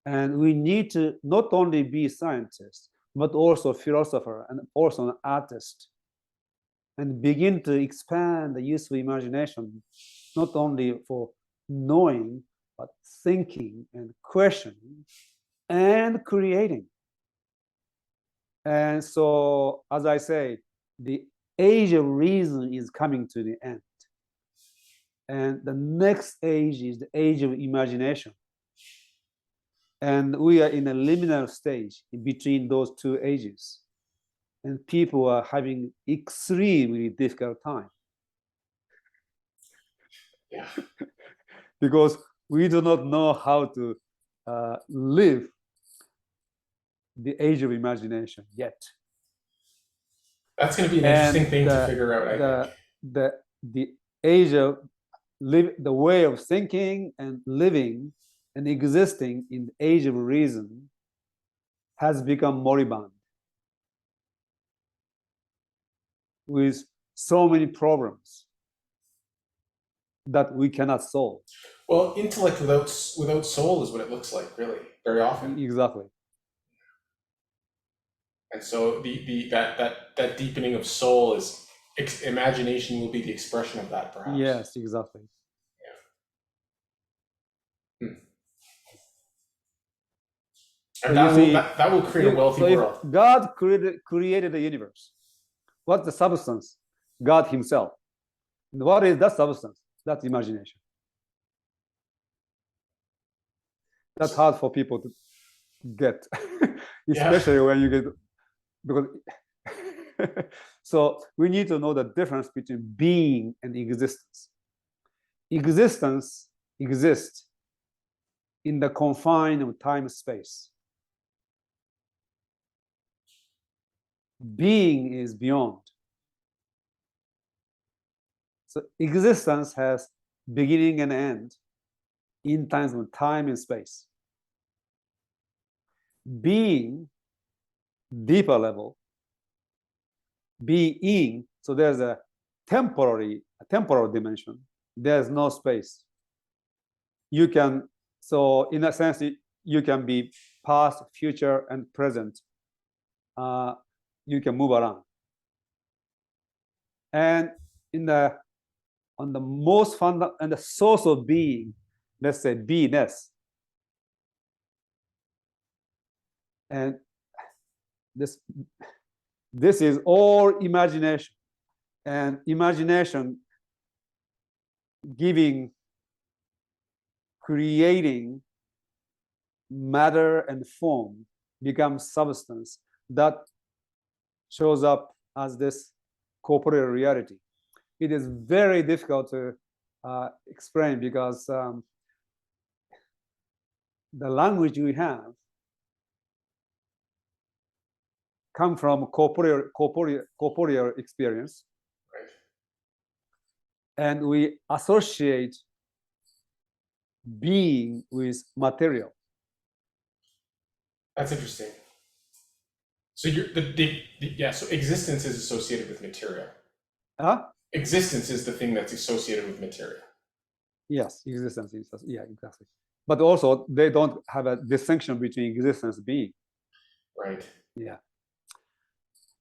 And we need to not only be scientists, but also a philosopher and also an artist, and begin to expand the use of imagination, not only for knowing, but thinking and questioning and creating. And so, as I say, the age of reason is coming to the end. And the next age is the age of imagination. And we are in a liminal stage in between those two ages. And people are having extremely difficult time. Yeah. because we do not know how to live the age of imagination yet. That's going to be an And interesting thing to figure out, I think. The age of the way of thinking and living and existing in the age of reason has become moribund with so many problems that we cannot solve. Well, intellect without soul is what it looks like, really, very often. Exactly. And so that deepening of soul is imagination will be the expression of that, perhaps. Yes, exactly. Yeah. So And you see, that will create a wealthy world. If God created the universe, what's the substance? God Himself. And what is that substance? That's imagination. That's hard for people to get, especially when you get, because so we need to know the difference between being and existence. Existence exists in the confine of time and space. Being is beyond. So existence has beginning and end in times of time and space. Being, deeper level, being, so there's a temporal dimension. There's no space. You can, so in a sense, you can be past, future, and present. You can move around. And on the most fundamental, and the source of being, let's say beingness, and this is all imagination, and imagination creating matter and form becomes substance that shows up as this corporeal reality. It is very difficult to explain because the language we have come from corporeal experience, Right. and we associate being with material. That's interesting. So so existence is associated with material. Existence is the thing that's associated with material. Yes, existence is, yeah, exactly. But also they don't have a distinction between existence and being. Right. Yeah.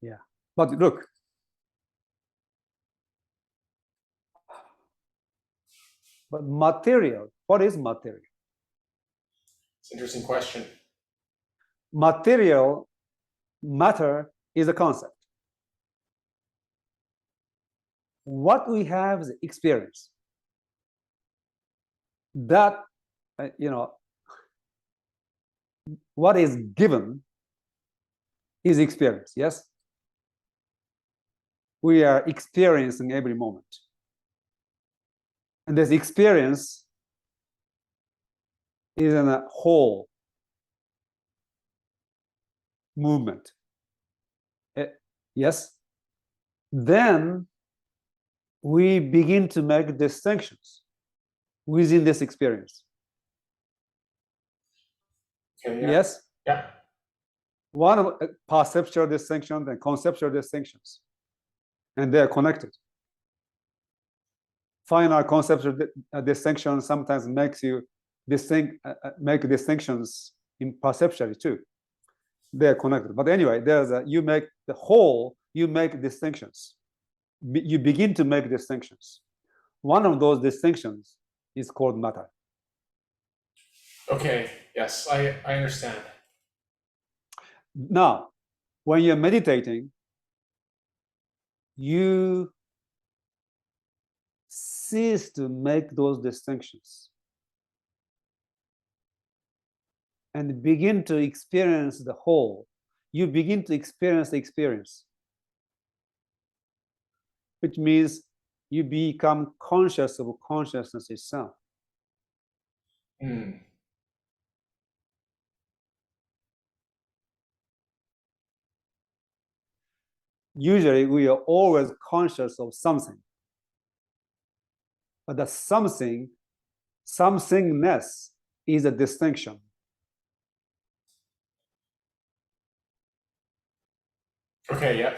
Yeah. But look, but material, what is material? It's an interesting question. Matter is a concept. What we have is experience. That, what is given is experience, yes? We are experiencing every moment. And this experience is in a whole movement. Yes? Then we begin to make distinctions within this experience. Okay, yeah. Yes? Yeah. One of perceptual distinctions and conceptual distinctions, and they are connected. Final conceptual distinction sometimes makes you make distinctions in perceptually too. They are connected. But anyway, you make the whole, you make distinctions. You begin to make distinctions. One of those distinctions is called matter. Okay, yes, I understand. Now, when you're meditating, you cease to make those distinctions and begin to experience the whole. You begin to experience the experience, which means you become conscious of consciousness itself. Mm. Usually, we are always conscious of something, but the somethingness is a distinction. Okay, yeah.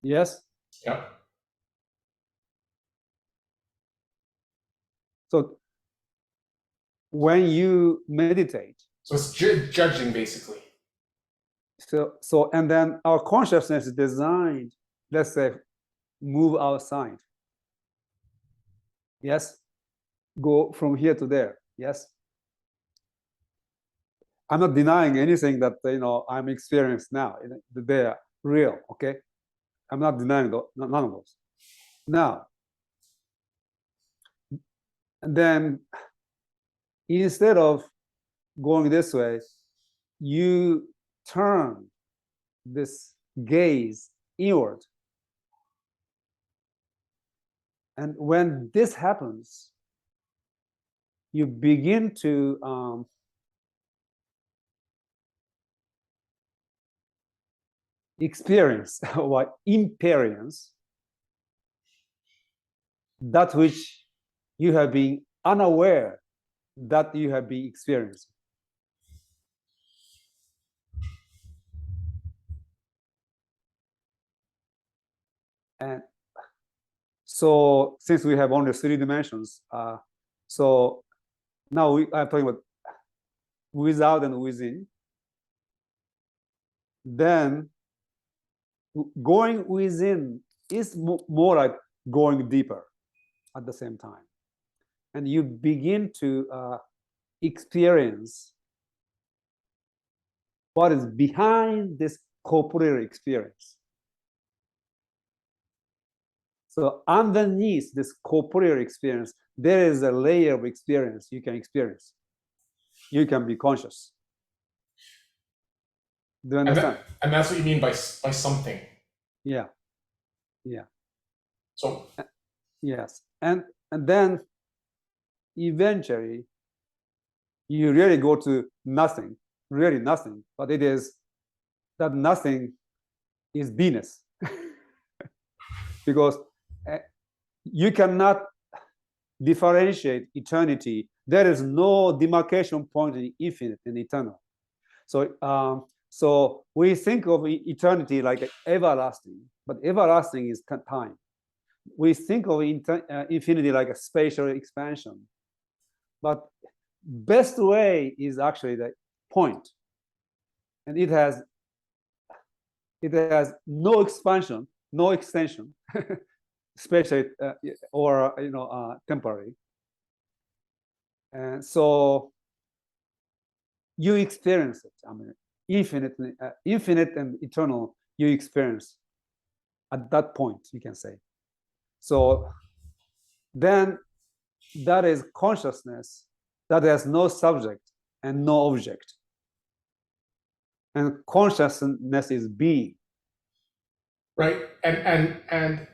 Yes. Yeah. So when you meditate, So it's judging, basically. so and then our consciousness is designed, let's say, move outside. Yes. Go from here to there. Yes. I'm not denying anything that I'm experiencing now. They are real. Okay. I'm not denying none of those. Now, and then instead of going this way, you turn this gaze inward. And when this happens, you begin to experience or imperience that which you have been unaware that you have been experiencing. And so since we have only 3 dimensions, so now I'm talking about without and within. Then going within is more like going deeper at the same time. And you begin to experience what is behind this corporeal experience. So underneath this corporeal experience, there is a layer of experience you can experience. You can be conscious. Do you understand? And that's what you mean by something. Yeah. Yeah. So yes. And then eventually you really go to nothing, really nothing, but it is that nothing is Venus. Because you cannot differentiate eternity. There is no demarcation point in infinite and eternal. So we think of eternity like everlasting, but everlasting is time. We think of infinity like a spatial expansion, but best way is actually the point, and it has no expansion, no extension, spatial or temporary, and so you experience it. I mean, infinite and eternal. You experience at that point, you can say. So then that is consciousness that has no subject and no object. And consciousness is being. right, and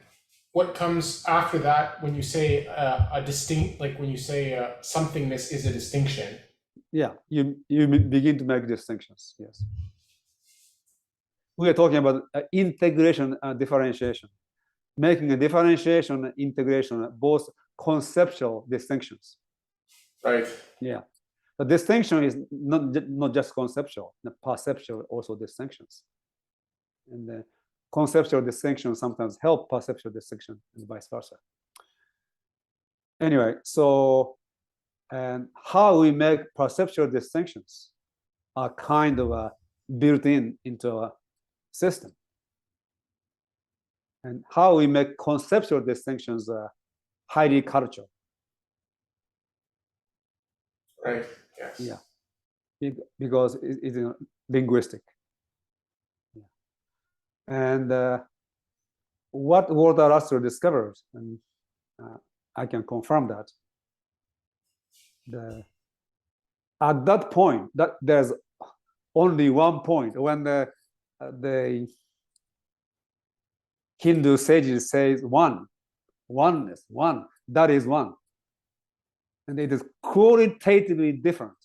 what comes after that when you say a distinct, like when you say somethingness is a distinction? Yeah, you begin to make distinctions. Yes. We are talking about integration and differentiation, making a differentiation and integration, both conceptual distinctions. Right. Yeah. The distinction is not just conceptual, the perceptual also distinctions. And the conceptual distinctions sometimes help perceptual distinction and vice versa. Anyway, so and how we make perceptual distinctions are kind of built into a system. And how we make conceptual distinctions highly cultural. Right. Yes. Yeah. Because it's linguistic. Yeah. And what Walter Russell discovered, and I can confirm that, at that point, that there's only one point when the Hindu sages say oneness, one. That is one. And it is qualitatively different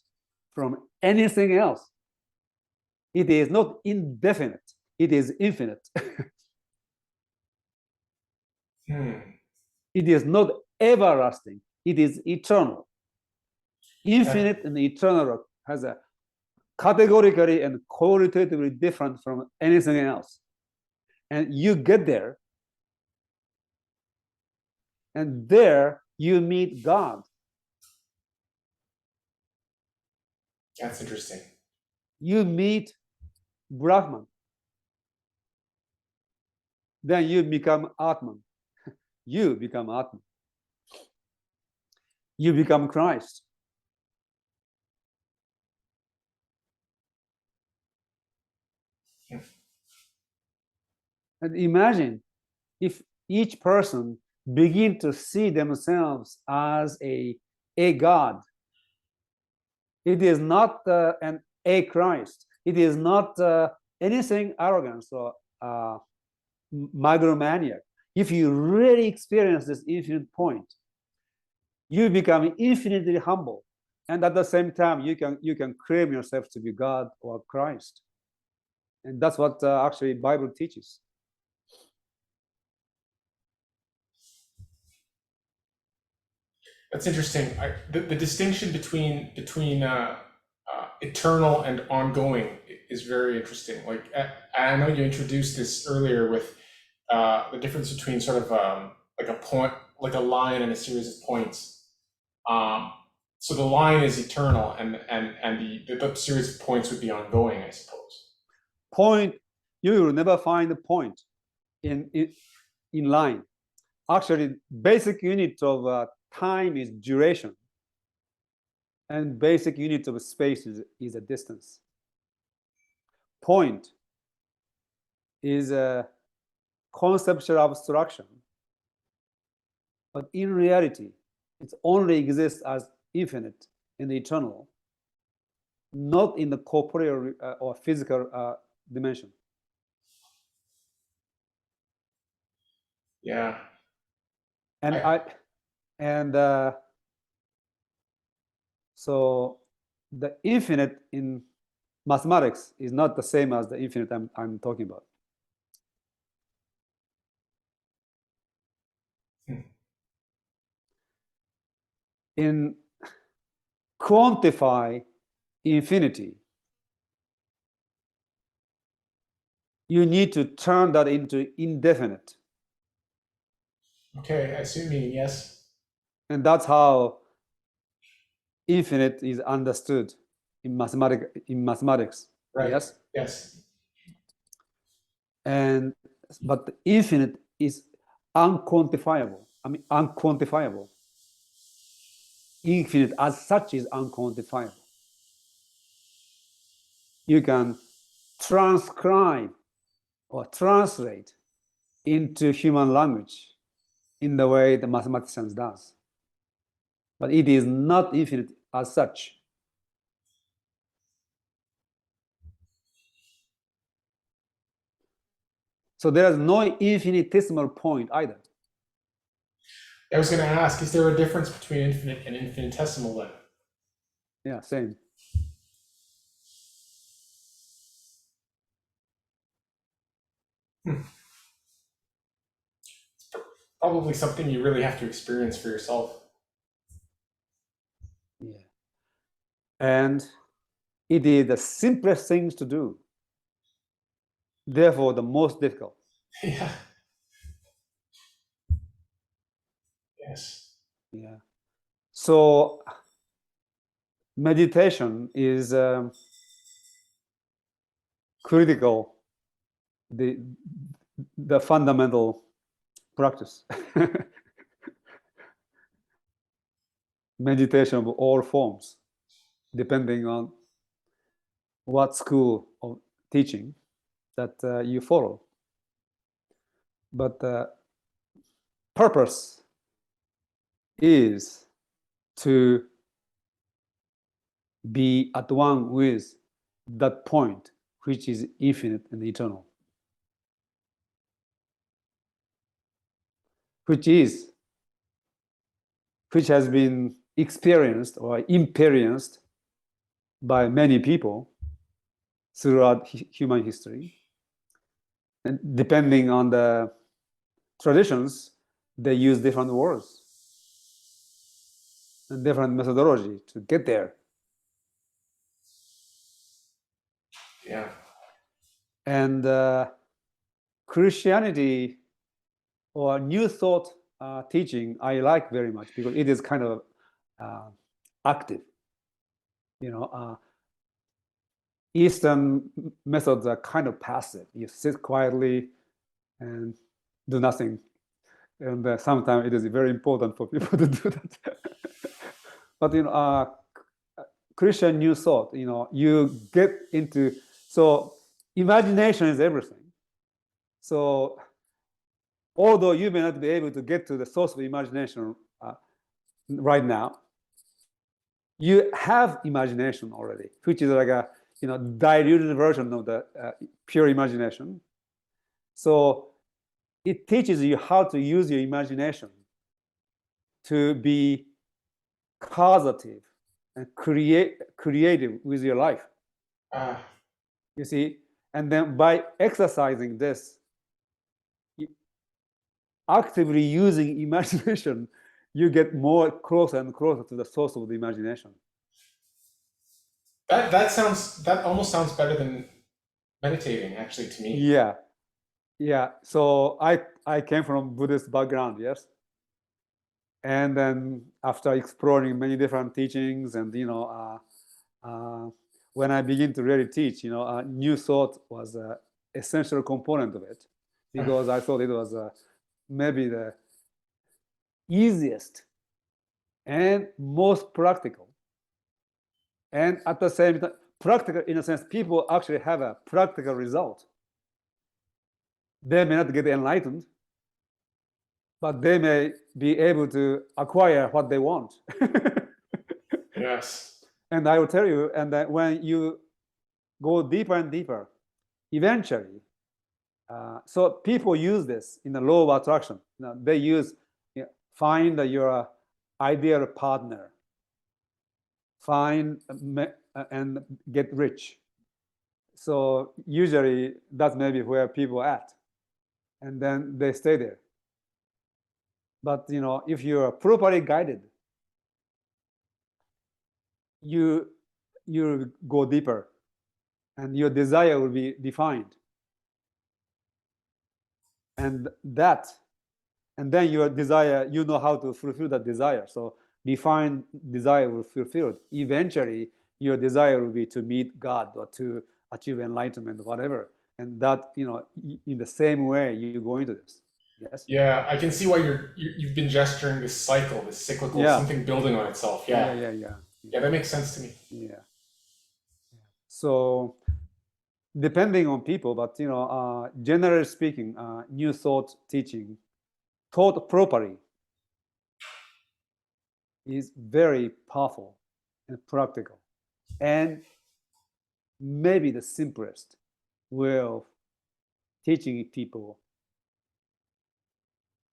from anything else. It is not indefinite, it is infinite. It is not everlasting, it is eternal. Infinite and eternal has a categorically and qualitatively different from anything else. And you get there, and there you meet God. That's interesting. You meet Brahman. Then you become Atman. You become Atman. You become Christ. And imagine if each person begin to see themselves as a God. It is not an a Christ. It is not anything arrogance or megalomaniac. If you really experience this infinite point, you become infinitely humble, and at the same time, you can claim yourself to be God or Christ, and that's what actually Bible teaches. That's interesting. The distinction between eternal and ongoing is very interesting. Like I know you introduced this earlier with the difference between sort of like a point, like a line and a series of points. So the line is eternal, and the series of points would be ongoing, I suppose. Point, you will never find a point in line. Actually, basic unit of time is duration, and basic unit of space is a distance. Point is a conceptual abstraction, but in reality, it only exists as infinite and eternal, not in the corporeal or physical dimension. Yeah. And so the infinite in mathematics is not the same as the infinite I'm talking about. In quantify infinity, you need to turn that into indefinite. Okay, I see what you mean, yes. And that's how infinite is understood in mathematics. Right. Yes. Yes. But the infinite is unquantifiable. I mean, unquantifiable. Infinite as such is unquantifiable. You can transcribe or translate into human language in the way the mathematicians does. But it is not infinite as such. So there is no infinitesimal point either. I was going to ask, is there a difference between infinite and infinitesimal then? Yeah, same. Probably something you really have to experience for yourself. Yeah. And it is the simplest things to do. Therefore, the most difficult. Yeah. Yes. Yeah. So meditation is critical, the fundamental practice. Meditation of all forms, depending on what school of teaching that you follow. But the purpose is to be at one with that point, which is infinite and eternal, which is which has been experienced or experienced by many people throughout human history. And depending on the traditions, they use different words and different methodology to get there. Yeah. And Christianity or New Thought teaching, I like very much because it is kind of active. Eastern methods are kind of passive. You sit quietly and do nothing. And sometimes it is very important for people to do that. But Christian New Thought, you get into, so imagination is everything. So although you may not be able to get to the source of imagination right now, you have imagination already, which is like a diluted version of the pure imagination. So it teaches you how to use your imagination to be causative and creative with your life. You see, and then by exercising this, actively using imagination, you get more closer and closer to the source of the imagination. That almost sounds better than meditating, actually, to me. Yeah. So I came from Buddhist background, yes. And then after exploring many different teachings, and when I begin to really teach, New Thought was an essential component of it, because I thought it was maybe the easiest and most practical, and at the same time practical in a sense. People actually have a practical result. They may not get enlightened, but they may be able to acquire what they want. Yes. And I will tell you, and that when you go deeper and deeper, eventually, so people use this in the law of attraction. They use, find your ideal partner, find and get rich. So usually that's maybe where people are at, and then they stay there. But if you're properly guided, you go deeper, and your desire will be defined, and then your desire, how to fulfill that desire. So defined desire will fulfilled. Eventually, your desire will be to meet God or to achieve enlightenment, whatever. And that, in the same way, you go into this. Yes. Yeah, I can see why you've been gesturing this cycle, this cyclical, something building on itself. Yeah. Yeah, that makes sense to me. Yeah. So depending on people, but generally speaking, New Thought teaching, taught properly, is very powerful and practical, and maybe the simplest way of teaching people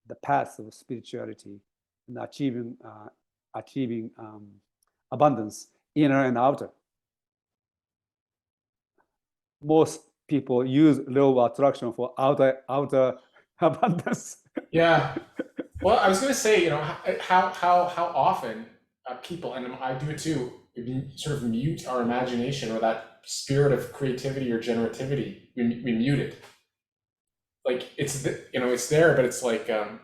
the path of spirituality and achieving abundance, inner and outer. Most people use law of attraction for outer abundance. Yeah. Well, I was going to say, how often people, and I do it too, we sort of mute our imagination, or that spirit of creativity or generativity. We mute it. Like it's there, but it's like I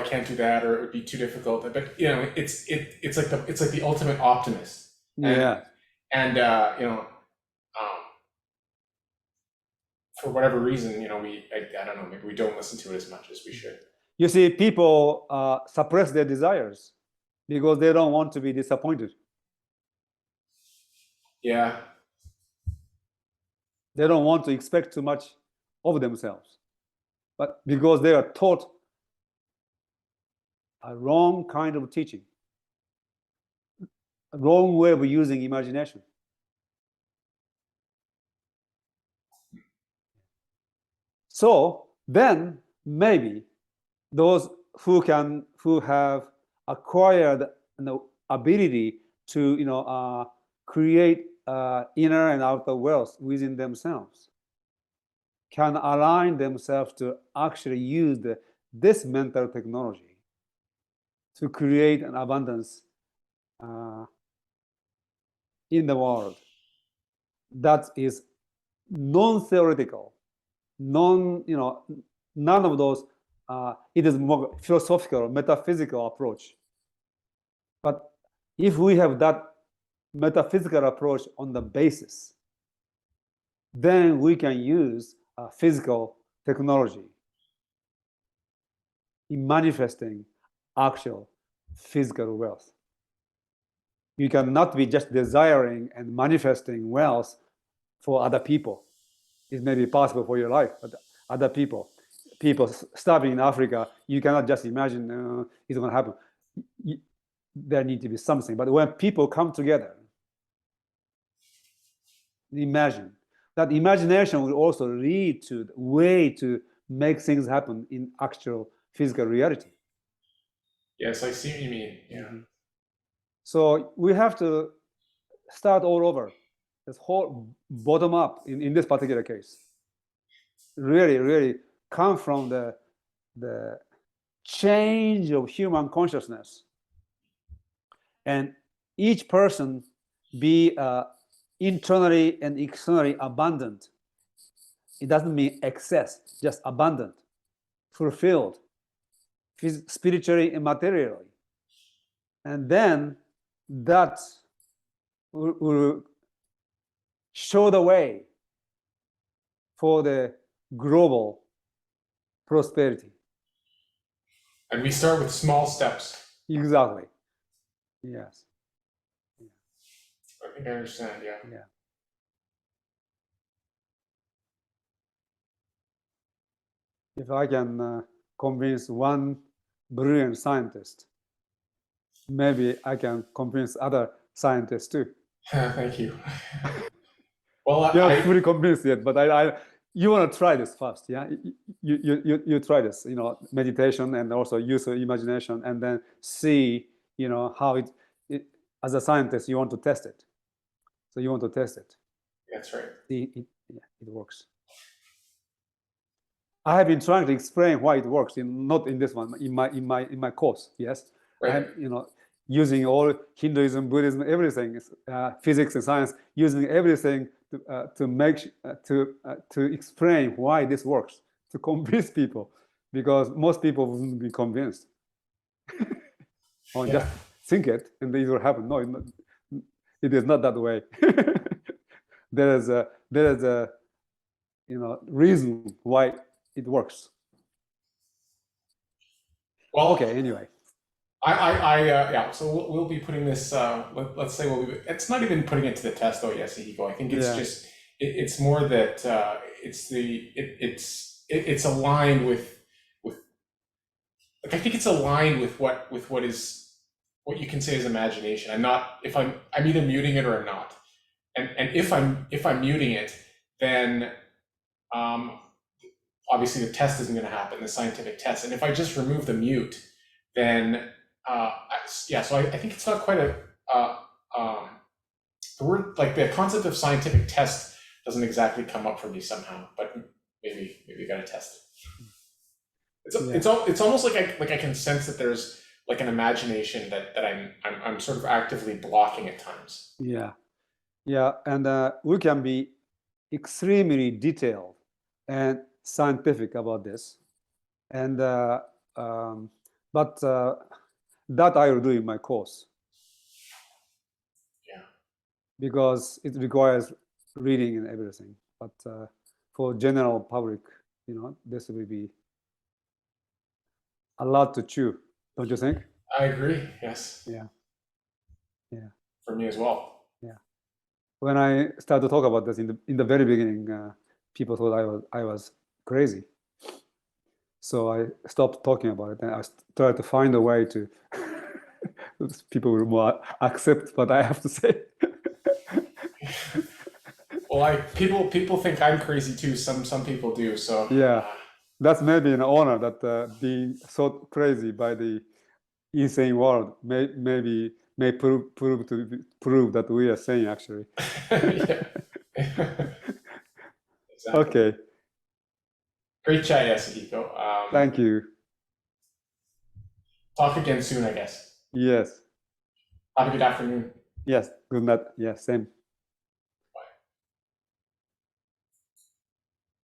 can't do that, or it would be too difficult. But it's like the ultimate optimist. And for whatever reason, I don't know, maybe we don't listen to it as much as we should. You see, people suppress their desires because they don't want to be disappointed. Yeah. They don't want to expect too much of themselves. But because they are taught a wrong kind of teaching, a wrong way of using imagination. So then maybe those who have acquired an ability to create inner and outer wealth within themselves, can align themselves to actually use this mental technology to create an abundance in the world that is non-theoretical, none of those. It is more philosophical, metaphysical approach. But if we have that metaphysical approach on the basis, then we can use physical technology in manifesting actual physical wealth. You cannot be just desiring and manifesting wealth for other people. It may be possible for your life, but other people starving in Africa, you cannot just imagine it's going to happen. There need to be something. But when people come together, imagine. That imagination will also lead to the way to make things happen in actual physical reality. Yes, I see what you mean. Yeah. Mm-hmm. So we have to start all over. This whole bottom up in this particular case. Really, really come from the change of human consciousness. And each person be internally and externally abundant. It doesn't mean excess, just abundant, fulfilled, spiritually and materially. And then that will show the way for the global prosperity. And we start with small steps. Exactly. Yes. I think I understand, yeah. Yeah. If I can convince one brilliant scientist, maybe I can convince other scientists too. Thank you. Well, You're not fully convinced yet, but you want to try this first, yeah? You try this, meditation and also use of imagination, and then see, how it as a scientist you want to test it. So you want to test it. That's right. See, it works. I have been trying to explain why it works, not in this one, in my course. Yes, right. And using all Hinduism, Buddhism, everything, physics and science, using everything to explain why this works, to convince people, because most people wouldn't be convinced. Or just think it and it will happen. No, it is not that way. There is a reason why it works. Well, okay. Anyway, So we'll be putting this. Let's say it's not even putting it to the test, though. Yes, Hiko. I think it's just it's more that it's aligned with like I think it's aligned with what you can say is imagination. I'm either muting it or I'm not. And if I'm muting it, then obviously the test isn't going to happen, the scientific test. And if I just remove the mute, then so I think it's not quite the word, like the concept of scientific test doesn't exactly come up for me somehow, but maybe you got to test it. It's almost like I can sense that there's like an imagination that I'm sort of actively blocking at times. Yeah, and we can be extremely detailed and scientific about this, and but that I will do in my course. Yeah. Because it requires reading and everything, but for general public, this will be a lot to chew, don't you think? I agree. Yes. Yeah. For me as well. Yeah. When I started to talk about this in the very beginning, people thought I was crazy. So I stopped talking about it, and I tried to find a way to people will more accept what I have to say. Well, people think I'm crazy too. Some people do. So yeah, that's maybe an honor that being so crazy by the insane world may prove that we are sane actually. Yeah. Exactly. Okay. Great chat, Yasuhiko. Thank you. Talk again soon, I guess. Yes. Have a good afternoon. Yes. Good night. Yes. Same.